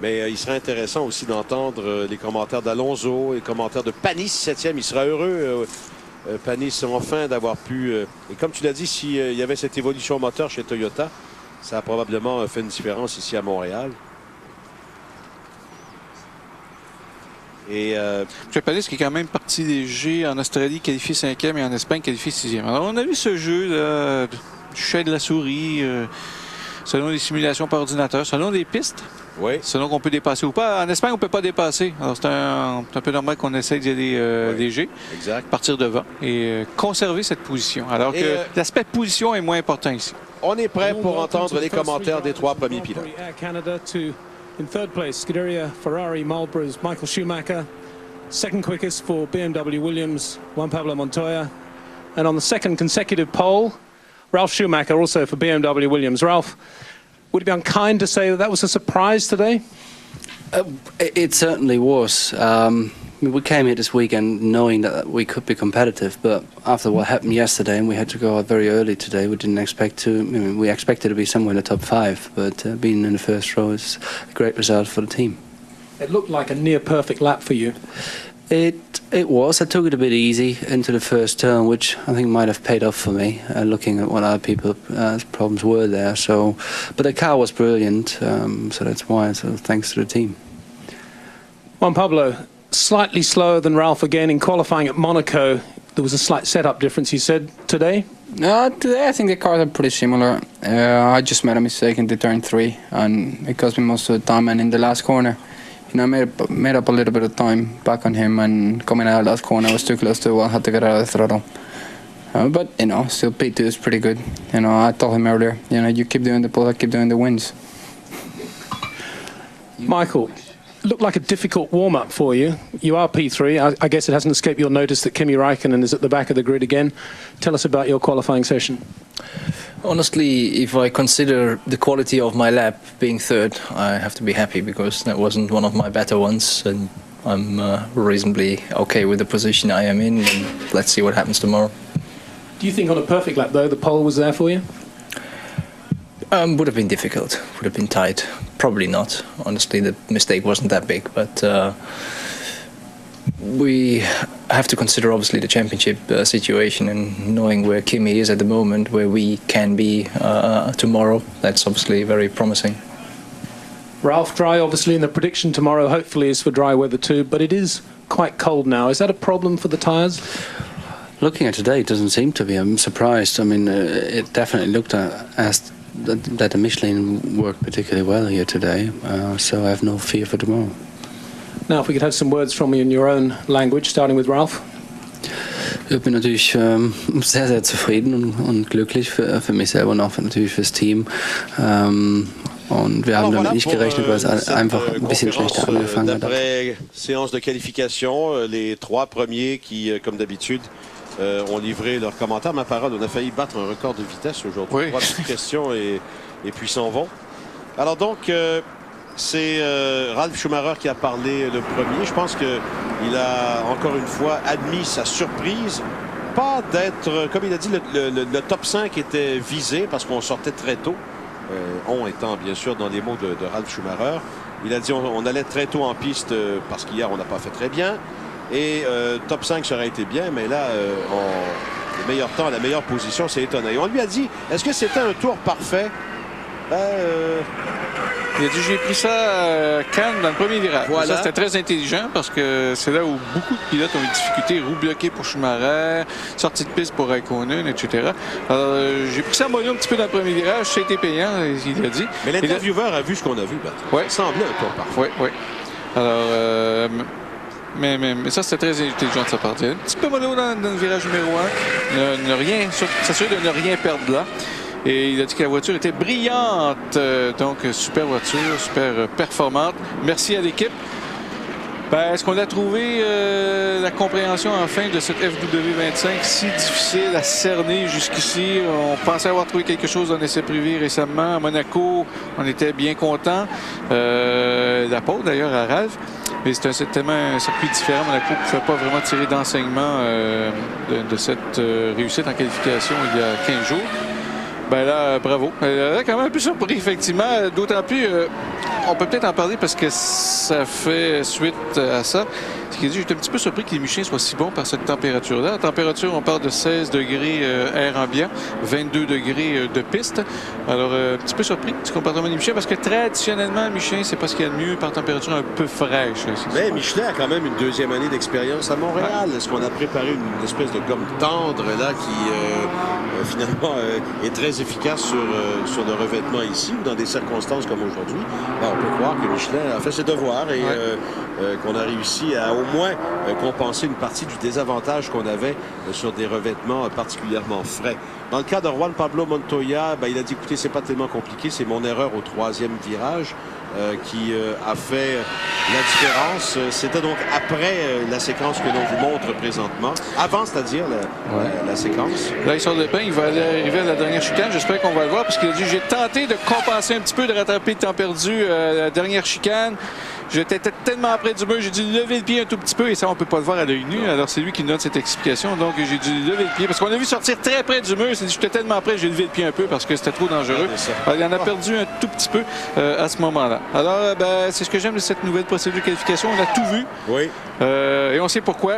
Mais il serait intéressant aussi d'entendre les commentaires d'Alonso et les commentaires de Panis, 7e. Il sera heureux, Panis, enfin, d'avoir pu... et comme tu l'as dit, s'il y avait cette évolution moteur chez Toyota, ça a probablement fait une différence ici à Montréal. Et Japanese qui est quand même parti léger en Australie, qualifié 5e, et en Espagne, qualifié 6e. Alors, on a vu ce jeu là, du chat et de la souris, selon les simulations par ordinateur, selon les pistes, selon qu'on peut dépasser ou pas. En Espagne, on ne peut pas dépasser. Alors, c'est un peu normal qu'on essaye d'y aller léger, partir devant et conserver cette position. Alors que l'aspect position est moins important ici. On est prêt pour entendre les commentaires des 3 premiers pilotes. In third place, Scuderia, Ferrari, Marlboro's Michael Schumacher. Second quickest for BMW Williams, Juan Pablo Montoya. And on the second consecutive pole, Ralf Schumacher, also for BMW Williams. Ralf, would it be unkind to say that was a surprise today? It certainly was. We came here this weekend knowing that we could be competitive, but after what happened yesterday, and we had to go out very early today, we didn't expect to. We expected to be somewhere in the top 5, but being in the first row is a great result for the team. It looked like a near-perfect lap for you. It was. I took it a bit easy into the first turn, which I think might have paid off for me, looking at what other people's problems were there. So, but the car was brilliant, so that's why. So thanks to the team. Juan Pablo, slightly slower than Ralf again in qualifying at Monaco. There was a slight setup difference, you said, today? Today I think the cars are pretty similar. I just made a mistake into turn 3 and it cost me most of the time, and in the last corner, you know, I made up a little bit of time back on him, and coming out of that corner I was too close to I had to get out of the throttle. But, you know, still P2 is pretty good. You know, I told him earlier, you know, you keep doing the pull, I keep doing the wins. Michael, looked like a difficult warm-up for you. You are P3. I guess it hasn't escaped your notice that Kimi Raikkonen is at the back of the grid again. Tell us about your qualifying session. Honestly, if I consider the quality of my lap being third, I have to be happy because that wasn't one of my better ones, and I'm reasonably okay with the position I am in, and let's see what happens tomorrow. Do you think on a perfect lap, though, the pole was there for you? Would have been difficult, would have been tight. Probably not. Honestly, the mistake wasn't that big, but we have to consider obviously the championship situation, and knowing where Kimi is at the moment, where we can be tomorrow, that's obviously very promising. Ralf, dry obviously, and the prediction tomorrow hopefully is for dry weather too, but it is quite cold now. Is that a problem for the tyres? Looking at today, it doesn't seem to be. I'm surprised. I mean, it definitely looked as that the Michelin worked particularly well here today, so I have no fear for tomorrow. Now, if we could have some words from you in your own language, starting with Ralf. Ich bin natürlich sehr, sehr zufrieden und glücklich für mich selber und auch natürlich fürs Team. Und wir haben damit nicht gerechnet, weil es einfach ein bisschen schlechter angefangen hat. Après séance de qualification, les 3 premiers qui, comme d'habitude, ont livré leurs commentaires. Ma parole, on a failli battre un record de vitesse aujourd'hui. 3 petites questions et puis s'en vont. Alors donc, c'est Ralf Schumacher qui a parlé le premier. Je pense qu'il a encore une fois admis sa surprise. Pas d'être, comme il a dit, le top 5 était visé parce qu'on sortait très tôt. On étant bien sûr dans les mots de Ralf Schumacher. Il a dit on allait très tôt en piste parce qu'hier on n'a pas fait très bien. Et top 5 ça aurait été bien, mais là, le meilleur temps, la meilleure position, c'est étonnant. Et on lui a dit, est-ce que c'était un tour parfait? Il a dit, j'ai pris ça calme dans le premier virage. Voilà. Ça, c'était très intelligent parce que c'est là où beaucoup de pilotes ont eu des difficultés. Roue bloquée pour Schumacher, sortie de piste pour Raikkonen, etc. Alors, j'ai pris ça mollo un petit peu dans le premier virage. Ça a été payant, il a dit. Mais l'intervieweur a vu ce qu'on a vu. Ouais. Ça semblait un tour parfait. Oui. Alors, mais ça, c'était très intelligent de sa part. Un petit peu mollo dans le virage numéro 1. S'assurer de ne rien perdre là. Et il a dit que la voiture était brillante. Donc, super voiture, super performante. Merci à l'équipe. Est-ce qu'on a trouvé la compréhension enfin de cette FW25 si difficile à cerner jusqu'ici? On pensait avoir trouvé quelque chose en essai privé récemment. À Monaco, on était bien contents. La pole d'ailleurs à Ralf. Mais c'est tellement un circuit différent. Monaco ne pouvait pas vraiment tirer d'enseignement de cette réussite en qualification il y a 15 jours. Là, bravo. Elle est quand même un peu surpris, effectivement. D'autant plus, on peut peut-être en parler parce que ça fait suite à ça. Ce qui dit, j'étais un petit peu surpris que les Michelin soient si bons par cette température-là. La température, on parle de 16 degrés air ambiant, 22 degrés de piste. Alors, un petit peu surpris du comportement des Michelin parce que traditionnellement, Michelin, c'est pas ce qu'il y a de mieux par température un peu fraîche. Mais Michelin a quand même une deuxième année d'expérience à Montréal. Est-ce qu'on a préparé une espèce de gomme tendre là qui finalement est très efficace sur le revêtement ici ou dans des circonstances comme aujourd'hui? Ben, on peut croire que Michelin a fait ses devoirs et qu'on a réussi à au moins compenser une partie du désavantage qu'on avait sur des revêtements particulièrement frais. Dans le cas de Juan Pablo Montoya, ben, il a dit, écoutez, c'est pas tellement compliqué, c'est mon erreur au troisième virage qui a fait la différence. C'était donc après la séquence que l'on vous montre présentement. Avant, c'est-à-dire la séquence. Là, il sort de pain, il va arriver à la dernière chicane. J'espère qu'on va le voir parce qu'il a dit, j'ai tenté de compenser un petit peu, de rattraper le temps perdu à la dernière chicane. J'étais tellement près du mur, j'ai dû lever le pied un tout petit peu et ça, on peut pas le voir à l'œil nu. Alors, c'est lui qui donne cette explication. Donc, j'ai dû lever le pied parce qu'on a vu sortir très près du mur. Il s'est dit, j'étais tellement près, j'ai levé le pied un peu parce que c'était trop dangereux. Alors, il en a perdu un tout petit peu à ce moment-là. Alors, ben, c'est ce que j'aime de cette nouvelle procédure de qualification. On a tout vu. Oui. Et on sait pourquoi.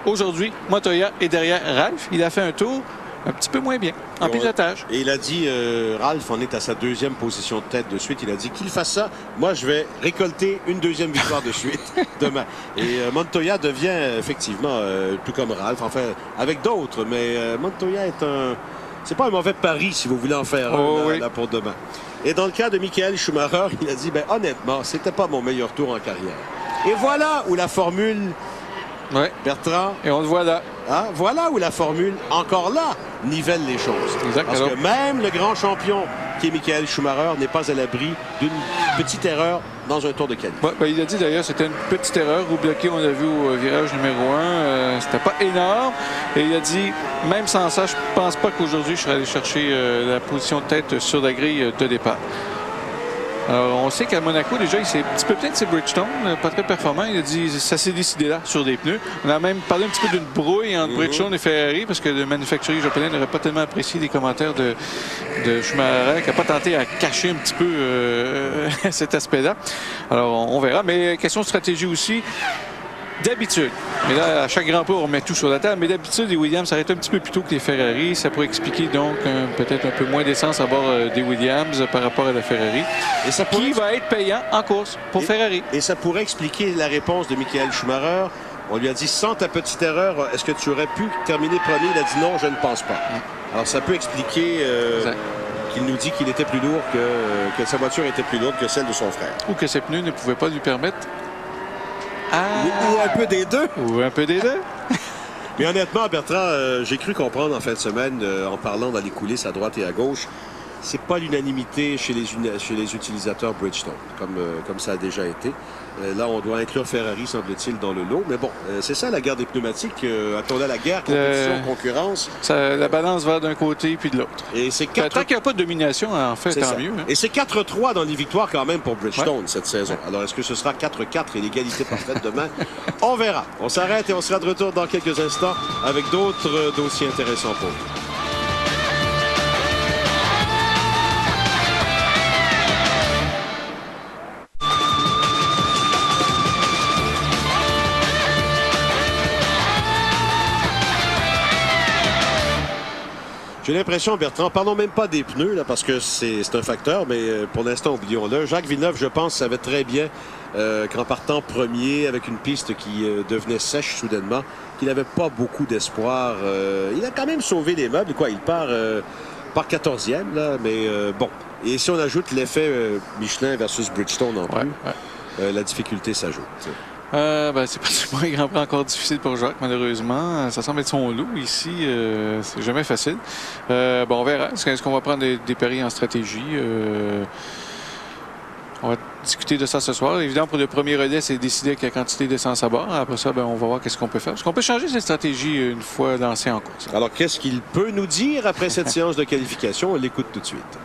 Aujourd'hui, Montoya est derrière Ralph. Il a fait un tour un petit peu moins bien en pilotage. Et il a dit, Ralph en est à sa deuxième position de tête de suite. Il a dit qu'il fasse ça. Moi, je vais récolter une deuxième victoire de suite demain. Et Montoya devient effectivement, tout comme Ralph, enfin, avec d'autres. Mais Montoya est c'est pas un mauvais pari si vous voulez en faire là pour demain. Et dans le cas de Michael Schumacher, il a dit, ben, honnêtement, c'était pas mon meilleur tour en carrière. Et voilà où la formule, Bertrand. Et on le voit là. Hein? Voilà où la formule, encore là, nivelle les choses. Parce que même le grand champion qui est Michael Schumacher n'est pas à l'abri d'une petite erreur dans un tour de qualif. Ben, il a dit d'ailleurs c'était une petite erreur. Roue bloquée, on l'a vu au virage numéro 1. C'était pas énorme. Et il a dit, même sans ça, je pense pas qu'aujourd'hui je serais allé chercher la position de tête sur la grille de départ. Alors, on sait qu'à Monaco, déjà, il s'est un petit peu plaint de ses Bridgestone, pas très performant. Il a dit ça s'est décidé là, sur des pneus. On a même parlé un petit peu d'une brouille entre Bridgestone et Ferrari, parce que le manufacturier japonais n'aurait pas tellement apprécié les commentaires de Schumacher, qui n'a pas tenté à cacher un petit peu cet aspect-là. Alors, on verra. Mais question de stratégie aussi. D'habitude, mais là, à chaque grand pas, on remet tout sur la table, mais d'habitude, les Williams s'arrêtent un petit peu plus tôt que les Ferrari. Ça pourrait expliquer donc peut-être un peu moins d'essence à bord des Williams par rapport à la Ferrari. Et ça pourrait... Qui va être payant en course pour Ferrari. Et ça pourrait expliquer la réponse de Michael Schumacher. On lui a dit, sans ta petite erreur, est-ce que tu aurais pu terminer premier? Il a dit non, je ne pense pas. Alors ça peut expliquer qu'il nous dit qu'il était plus lourd, que sa voiture était plus lourde que celle de son frère. Ou que ses pneus ne pouvaient pas lui permettre. Ou un peu des deux. Ou un peu des deux. Mais honnêtement, Bertrand, j'ai cru comprendre en fin de semaine, en parlant dans les coulisses à droite et à gauche, c'est pas l'unanimité chez les utilisateurs Bridgestone, comme ça a déjà été. Là, on doit inclure Ferrari, semble-t-il, dans le lot. Mais bon, c'est ça la guerre des pneumatiques. Attendez la guerre, compétition, concurrence. La balance va d'un côté puis de l'autre. Et c'est tant qu'il n'y a pas de domination, en fait, tant mieux. Hein. Et c'est 4-3 dans les victoires quand même pour Bridgestone cette saison. Alors, est-ce que ce sera 4-4 et l'égalité parfaite demain? On verra. On s'arrête et on sera de retour dans quelques instants avec d'autres dossiers intéressants pour vous. J'ai l'impression, Bertrand, parlons même pas des pneus, là, parce que c'est un facteur, mais pour l'instant, oublions-le. Jacques Villeneuve, je pense, savait très bien qu'en partant premier, avec une piste qui devenait sèche soudainement, qu'il n'avait pas beaucoup d'espoir. Il a quand même sauvé les meubles. Quoi, il part 14e, là, mais bon. Et si on ajoute l'effet Michelin versus Bridgestone en plus, la difficulté s'ajoute. C'est pratiquement un Grand Prix encore difficile pour Jacques, malheureusement. Ça semble être son lot ici. C'est jamais facile. On verra. Est-ce qu'on va prendre des paris en stratégie? On va discuter de ça ce soir. Évidemment, pour le premier relais, c'est décider avec la quantité d'essence à bord. Après ça, on va voir qu'est-ce qu'on peut faire. Est-ce qu'on peut changer cette stratégie une fois lancée en course? Alors, qu'est-ce qu'il peut nous dire après cette séance de qualification? On l'écoute tout de suite.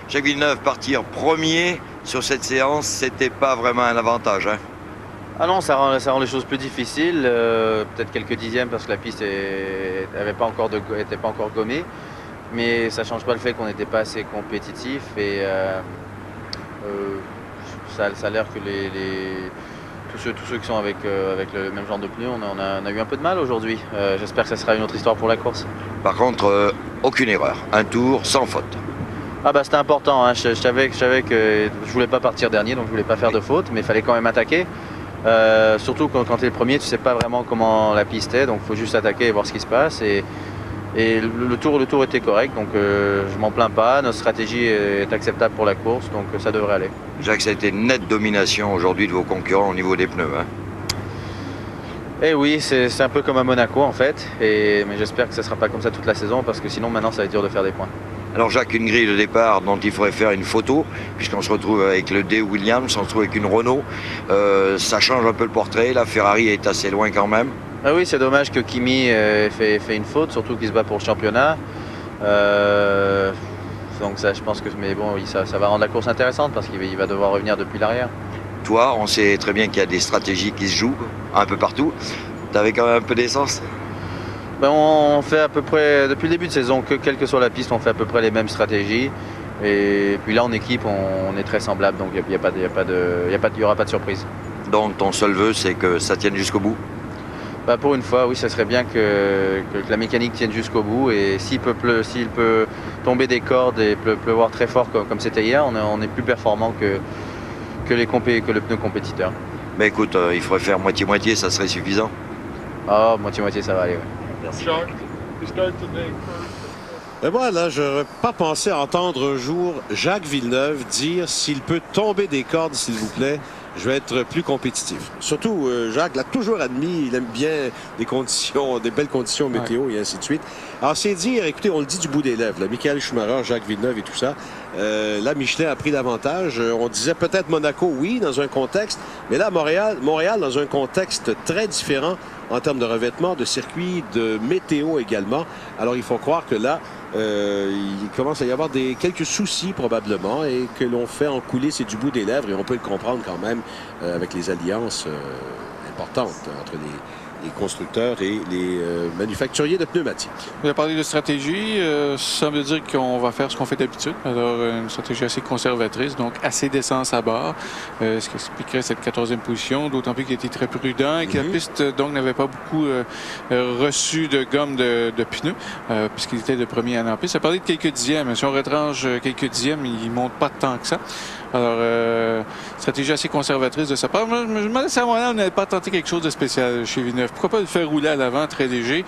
Jacques Villeneuve, partir premier sur cette séance, c'était pas vraiment un avantage, hein? Ah non, ça rend les choses plus difficiles, peut-être quelques dixièmes parce que la piste n'était pas encore gommée, mais ça ne change pas le fait qu'on n'était pas assez compétitif et ça a l'air que tous ceux qui sont avec le même genre de pneus, on a eu un peu de mal aujourd'hui. J'espère que ça sera une autre histoire pour la course. Par contre, aucune erreur. Un tour sans faute. Ah bah c'était important, hein. Je savais que je voulais pas partir dernier, donc je voulais pas faire de faute, mais il fallait quand même attaquer. Surtout quand tu es le premier, tu sais pas vraiment comment la piste est, donc il faut juste attaquer et voir ce qui se passe. Et le tour était correct, donc je m'en plains pas. Notre stratégie est acceptable pour la course, donc ça devrait aller. Jacques, ça a été une nette domination aujourd'hui de vos concurrents au niveau des pneus. Hein. Eh oui, c'est un peu comme à Monaco en fait, mais j'espère que ça ne sera pas comme ça toute la saison, parce que sinon maintenant ça va être dur de faire des points. Alors Jacques, une grille de départ dont il faudrait faire une photo, puisqu'on se retrouve avec le D Williams, on se retrouve avec une Renault. Ça change un peu le portrait, la Ferrari est assez loin quand même. Ah oui, c'est dommage que Kimi fait une faute, surtout qu'il se bat pour le championnat. Donc ça, je pense que, mais bon, ça va rendre la course intéressante parce qu'il va devoir revenir depuis l'arrière. Toi, on sait très bien qu'il y a des stratégies qui se jouent un peu partout. T'avais quand même un peu d'essence? Ben, on fait à peu près, depuis le début de saison, quelle que soit la piste, on fait à peu près les mêmes stratégies. Et puis là, en équipe, on est très semblable, donc il n'y aura pas de surprise. Donc ton seul vœu, c'est que ça tienne jusqu'au bout? Bah, pour une fois, oui, ça serait bien que la mécanique tienne jusqu'au bout. Et s'il peut tomber des cordes et pleuvoir très fort comme c'était hier, on est plus performant que le pneu compétiteur. Mais écoute, il faudrait faire moitié-moitié, ça serait suffisant? Ah, moitié-moitié, ça va aller, ouais. Merci. Et moi, là, je n'aurais pas pensé entendre un jour Jacques Villeneuve dire s'il peut tomber des cordes, s'il vous plaît, je vais être plus compétitif. Surtout, Jacques l'a toujours admis, il aime bien des belles conditions météo et ainsi de suite. Alors, c'est dire, écoutez, on le dit du bout des lèvres, là, Michael Schumacher, Jacques Villeneuve et tout ça. Là, Michelin a pris l'avantage. On disait peut-être Monaco, oui, dans un contexte, mais là, Montréal, dans un contexte très différent en termes de revêtement, de circuit, de météo également. Alors, il faut croire que là, il commence à y avoir quelques soucis probablement et que l'on fait en coulisses et du bout des lèvres, et on peut le comprendre quand même avec les alliances importantes entre les constructeurs et les manufacturiers de pneumatiques. On a parlé de stratégie. Ça veut dire qu'on va faire ce qu'on fait d'habitude. Alors, une stratégie assez conservatrice, donc assez d'essence à bord, ce qui expliquerait cette 14e position, d'autant plus qu'il était très prudent et que la piste donc n'avait pas beaucoup reçu de gomme de pneus, puisqu'il était le premier à en piste. Ça parlait de quelques dixièmes. Si on retranche quelques dixièmes, il ne monte pas tant que ça. Alors, stratégie assez conservatrice de sa part. Je me demande si à un moment on n'avait pas tenté quelque chose de spécial chez Villeneuve. Pourquoi pas le faire rouler à l'avant, très léger?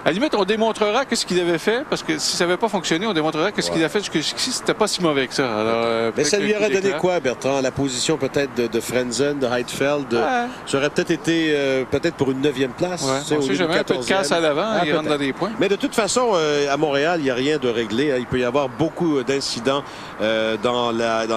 À la limite, on démontrera ce qu'il avait fait, parce que si ça n'avait pas fonctionné, on démontrera que ce qu'il a fait jusqu'ici, c'était pas si mauvais que ça. Alors, mais ça lui aurait donné quoi, Bertrand? La position peut-être de Frenzen, de Heidfeld? Ça aurait peut-être été pour une 9e place. On ne sait jamais, un peu de casse à l'avant, il rentre dans des points. Mais de toute façon, à Montréal, il n'y a rien de réglé. Il peut y avoir beaucoup d'incidents dans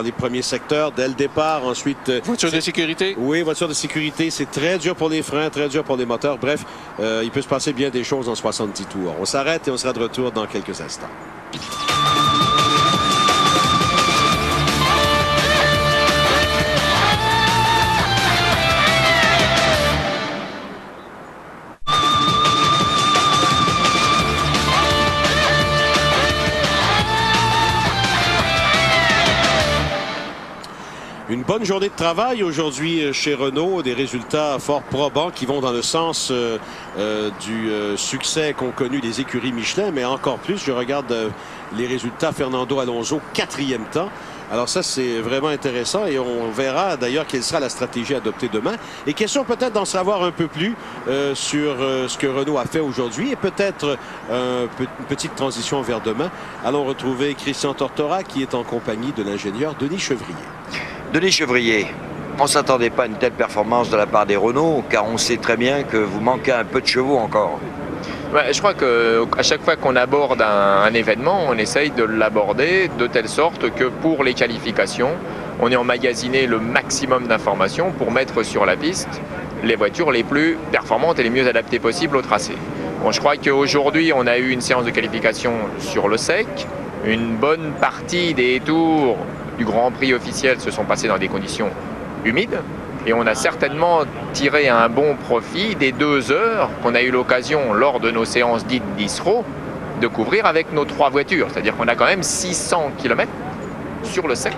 les premiers secteurs, dès le départ. Ensuite, voiture de sécurité? Oui, voiture de sécurité. C'est très dur pour les freins, très dur pour les moteurs. Bref, il peut se passer bien des choses en 70 tours. On s'arrête et on sera de retour dans quelques instants. Une bonne journée de travail aujourd'hui chez Renault, des résultats fort probants qui vont dans le sens du succès qu'ont connu les écuries Michelin, mais encore plus, je regarde les résultats Fernando Alonso, 4e temps. Alors ça, c'est vraiment intéressant et on verra d'ailleurs quelle sera la stratégie adoptée demain. Et question peut-être d'en savoir un peu plus sur ce que Renault a fait aujourd'hui et peut-être une petite transition vers demain. Allons retrouver Christian Tortora qui est en compagnie de l'ingénieur Denis Chevrier. Denis Chevrier, on ne s'attendait pas à une telle performance de la part des Renault, car on sait très bien que vous manquez un peu de chevaux encore. Ouais, je crois qu'à chaque fois qu'on aborde un événement, on essaye de l'aborder de telle sorte que pour les qualifications, on ait emmagasiné le maximum d'informations pour mettre sur la piste les voitures les plus performantes et les mieux adaptées possibles au tracé. Bon, je crois qu'aujourd'hui, on a eu une séance de qualification sur le sec. Une bonne partie des tours du Grand Prix officiel se sont passés dans des conditions humides. Et on a certainement tiré un bon profit des 2 heures qu'on a eu l'occasion, lors de nos séances dites d'ISRO, de couvrir avec nos 3 voitures. C'est-à-dire qu'on a quand même 600 km sur le sec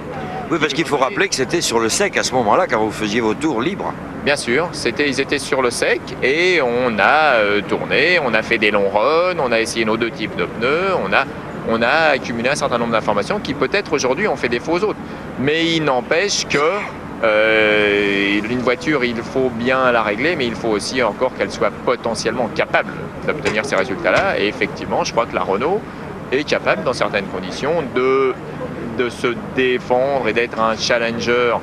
Oui, parce qu'il faut rappeler que c'était sur le sec à ce moment-là, quand vous faisiez vos tours libres. Bien sûr, ils étaient sur le sec et on a tourné, on a fait des longs runs, on a essayé nos 2 types de pneus, on a accumulé un certain nombre d'informations qui peut-être aujourd'hui ont fait défaut aux autres. Mais il n'empêche que une voiture, il faut bien la régler, mais il faut aussi encore qu'elle soit potentiellement capable d'obtenir ces résultats-là. Et effectivement, je crois que la Renault est capable, dans certaines conditions, de se défendre et d'être un challenger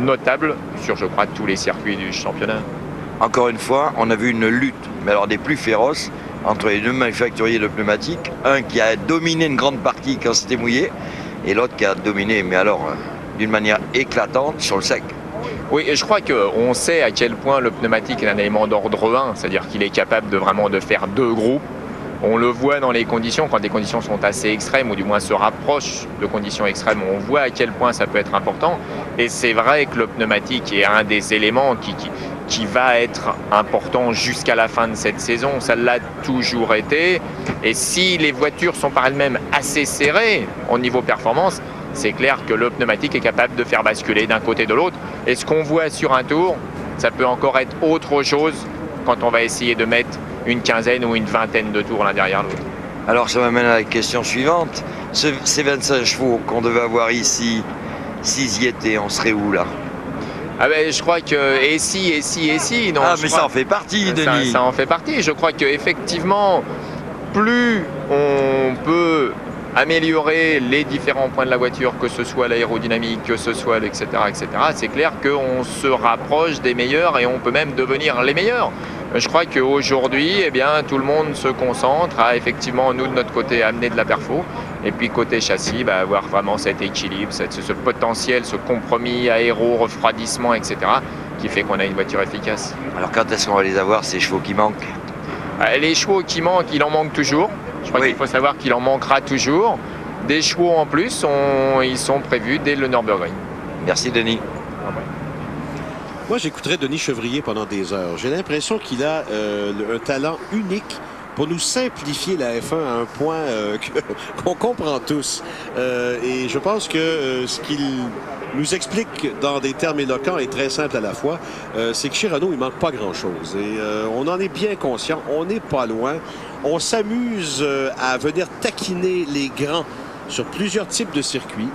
notable sur, je crois, tous les circuits du championnat. Encore une fois, on a vu une lutte, mais alors des plus féroces, entre les 2 manufacturiers de pneumatiques. Un qui a dominé une grande partie quand c'était mouillé, et l'autre qui a dominé, mais alors d'une manière éclatante, sur le sec. Oui, et je crois qu'on sait à quel point le pneumatique est un élément d'ordre 1, c'est-à-dire qu'il est capable de vraiment de faire 2 groupes. On le voit dans les conditions, quand les conditions sont assez extrêmes, ou du moins se rapprochent de conditions extrêmes, on voit à quel point ça peut être important. Et c'est vrai que le pneumatique est un des éléments qui va être important jusqu'à la fin de cette saison. Ça l'a toujours été. Et si les voitures sont par elles-mêmes assez serrées au niveau performance, c'est clair que le pneumatique est capable de faire basculer d'un côté de l'autre. Et ce qu'on voit sur un tour, ça peut encore être autre chose quand on va essayer de mettre une quinzaine ou une vingtaine de tours l'un derrière l'autre. Alors ça m'amène à la question suivante. Ces 25 chevaux qu'on devait avoir ici, s'ils y étaient, on serait où là? Ah ben, je crois que et si. Non, mais ça en fait partie, Denis. Ça en fait partie. Je crois qu'effectivement, plus on peut améliorer les différents points de la voiture, que ce soit l'aérodynamique, que ce soit etc., c'est clair qu'on se rapproche des meilleurs et on peut même devenir les meilleurs. Je crois qu'aujourd'hui, eh bien, tout le monde se concentre à effectivement, nous de notre côté, amener de la perfo. Et puis côté châssis, avoir vraiment cet équilibre, ce potentiel, ce compromis aéro, refroidissement, etc. qui fait qu'on a une voiture efficace. Alors quand est-ce qu'on va les avoir, ces chevaux qui manquent? Les chevaux qui manquent, il en manque toujours. Je crois qu'il faut savoir qu'il en manquera toujours. Des chevaux en plus, ils sont prévus dès le Nürburgring. Merci Denis. Moi, j'écouterais Denis Chevrier pendant des heures. J'ai l'impression qu'il a un talent unique pour nous simplifier la F1 à un point qu'on comprend tous. Et je pense que ce qu'il nous explique dans des termes éloquents et très simples à la fois, c'est que chez Renault, il manque pas grand-chose. Et on en est bien conscient. On n'est pas loin. On s'amuse à venir taquiner les grands sur plusieurs types de circuits.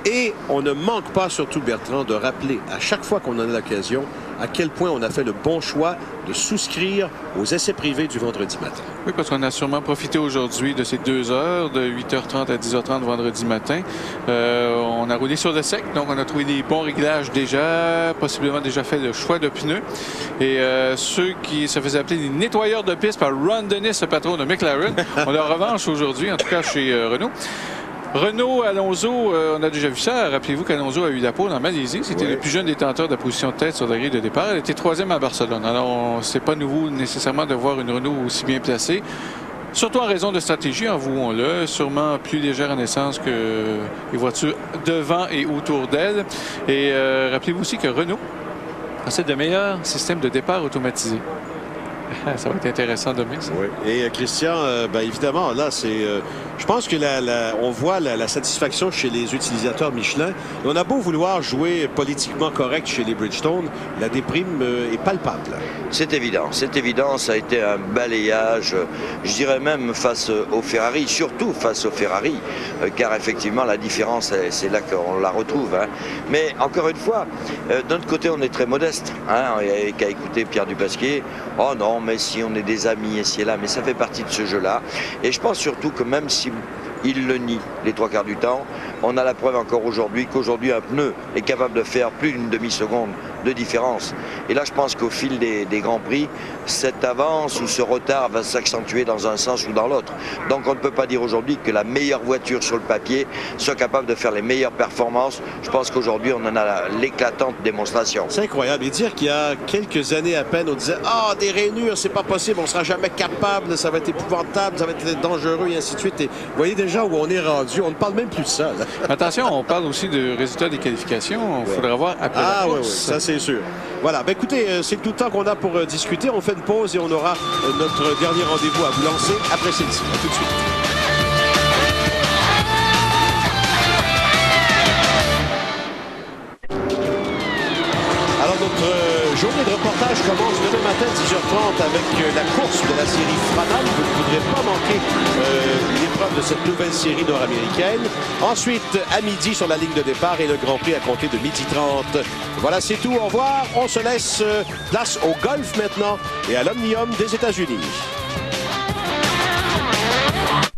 Et on ne manque pas, surtout Bertrand, de rappeler à chaque fois qu'on en a l'occasion à quel point on a fait le bon choix de souscrire aux essais privés du vendredi matin. Oui, parce qu'on a sûrement profité aujourd'hui de ces 2 heures, de 8h30 à 10h30 vendredi matin. On a roulé sur le sec, donc on a trouvé des bons réglages déjà, possiblement déjà fait le choix de pneus. Et ceux qui se faisaient appeler des nettoyeurs de piste par Ron Dennis, le patron de McLaren, ont leur revanche aujourd'hui, en tout cas chez Renault. Renault, Alonso, on a déjà vu ça. Rappelez-vous qu'Alonso a eu la pole en Malaisie. C'était le plus jeune détenteur de la position de tête sur la grille de départ. Elle était 3e à Barcelone. Alors, c'est pas nouveau nécessairement de voir une Renault aussi bien placée. Surtout en raison de stratégie, avouons-le. Sûrement plus légère en essence que les voitures devant et autour d'elle. Et rappelez-vous aussi que Renault possède le meilleur système de départ automatisé. Ça va être intéressant demain, ça. Oui. Et Christian, évidemment, là, c'est. Je pense que on voit la satisfaction chez les utilisateurs Michelin. Et on a beau vouloir jouer politiquement correct chez les Bridgestone, la déprime est palpable. C'est évident, ça a été un balayage, je dirais même face aux Ferrari, surtout face aux Ferrari, car effectivement la différence, c'est là qu'on la retrouve. Hein. Mais encore une fois, d'un autre côté, on est très modeste. Hein, il n'y a qu'à écouter Pierre Dubasquet. Oh non, mais si on est des amis ici et là, mais ça fait partie de ce jeu-là. Et je pense surtout que même si il le nie les 3/4 du temps, on a la preuve encore aujourd'hui qu'aujourd'hui un pneu est capable de faire plus d'une demi-seconde de différence. Et là, je pense qu'au fil des Grands Prix, cette avance ou ce retard va s'accentuer dans un sens ou dans l'autre. Donc on ne peut pas dire aujourd'hui que la meilleure voiture sur le papier soit capable de faire les meilleures performances. Je pense qu'aujourd'hui, on en a l'éclatante démonstration. C'est incroyable. Et dire qu'il y a quelques années à peine, on disait « Ah, des rainures, c'est pas possible, on sera jamais capable, ça va être épouvantable, ça va être dangereux, et ainsi de suite. » Et vous voyez déjà où on est rendu. On ne parle même plus de ça. Là. Attention, on parle aussi de résultats des qualifications. Il faudra voir après la course. Oui, ça c'est sûr. Voilà. Écoutez, c'est tout le temps qu'on a pour discuter. On fait une pause et on aura notre dernier rendez-vous à vous lancer après celle-ci. À tout de suite. journée de reportage commence demain matin 10h30 avec la course de la série Franam. Vous ne voudrez pas manquer l'épreuve de cette nouvelle série nord-américaine. Ensuite, à midi sur la ligne de départ et le Grand Prix à compter de 12h30. Voilà, c'est tout. Au revoir. On se laisse place au golf maintenant et à l'Omnium des États-Unis.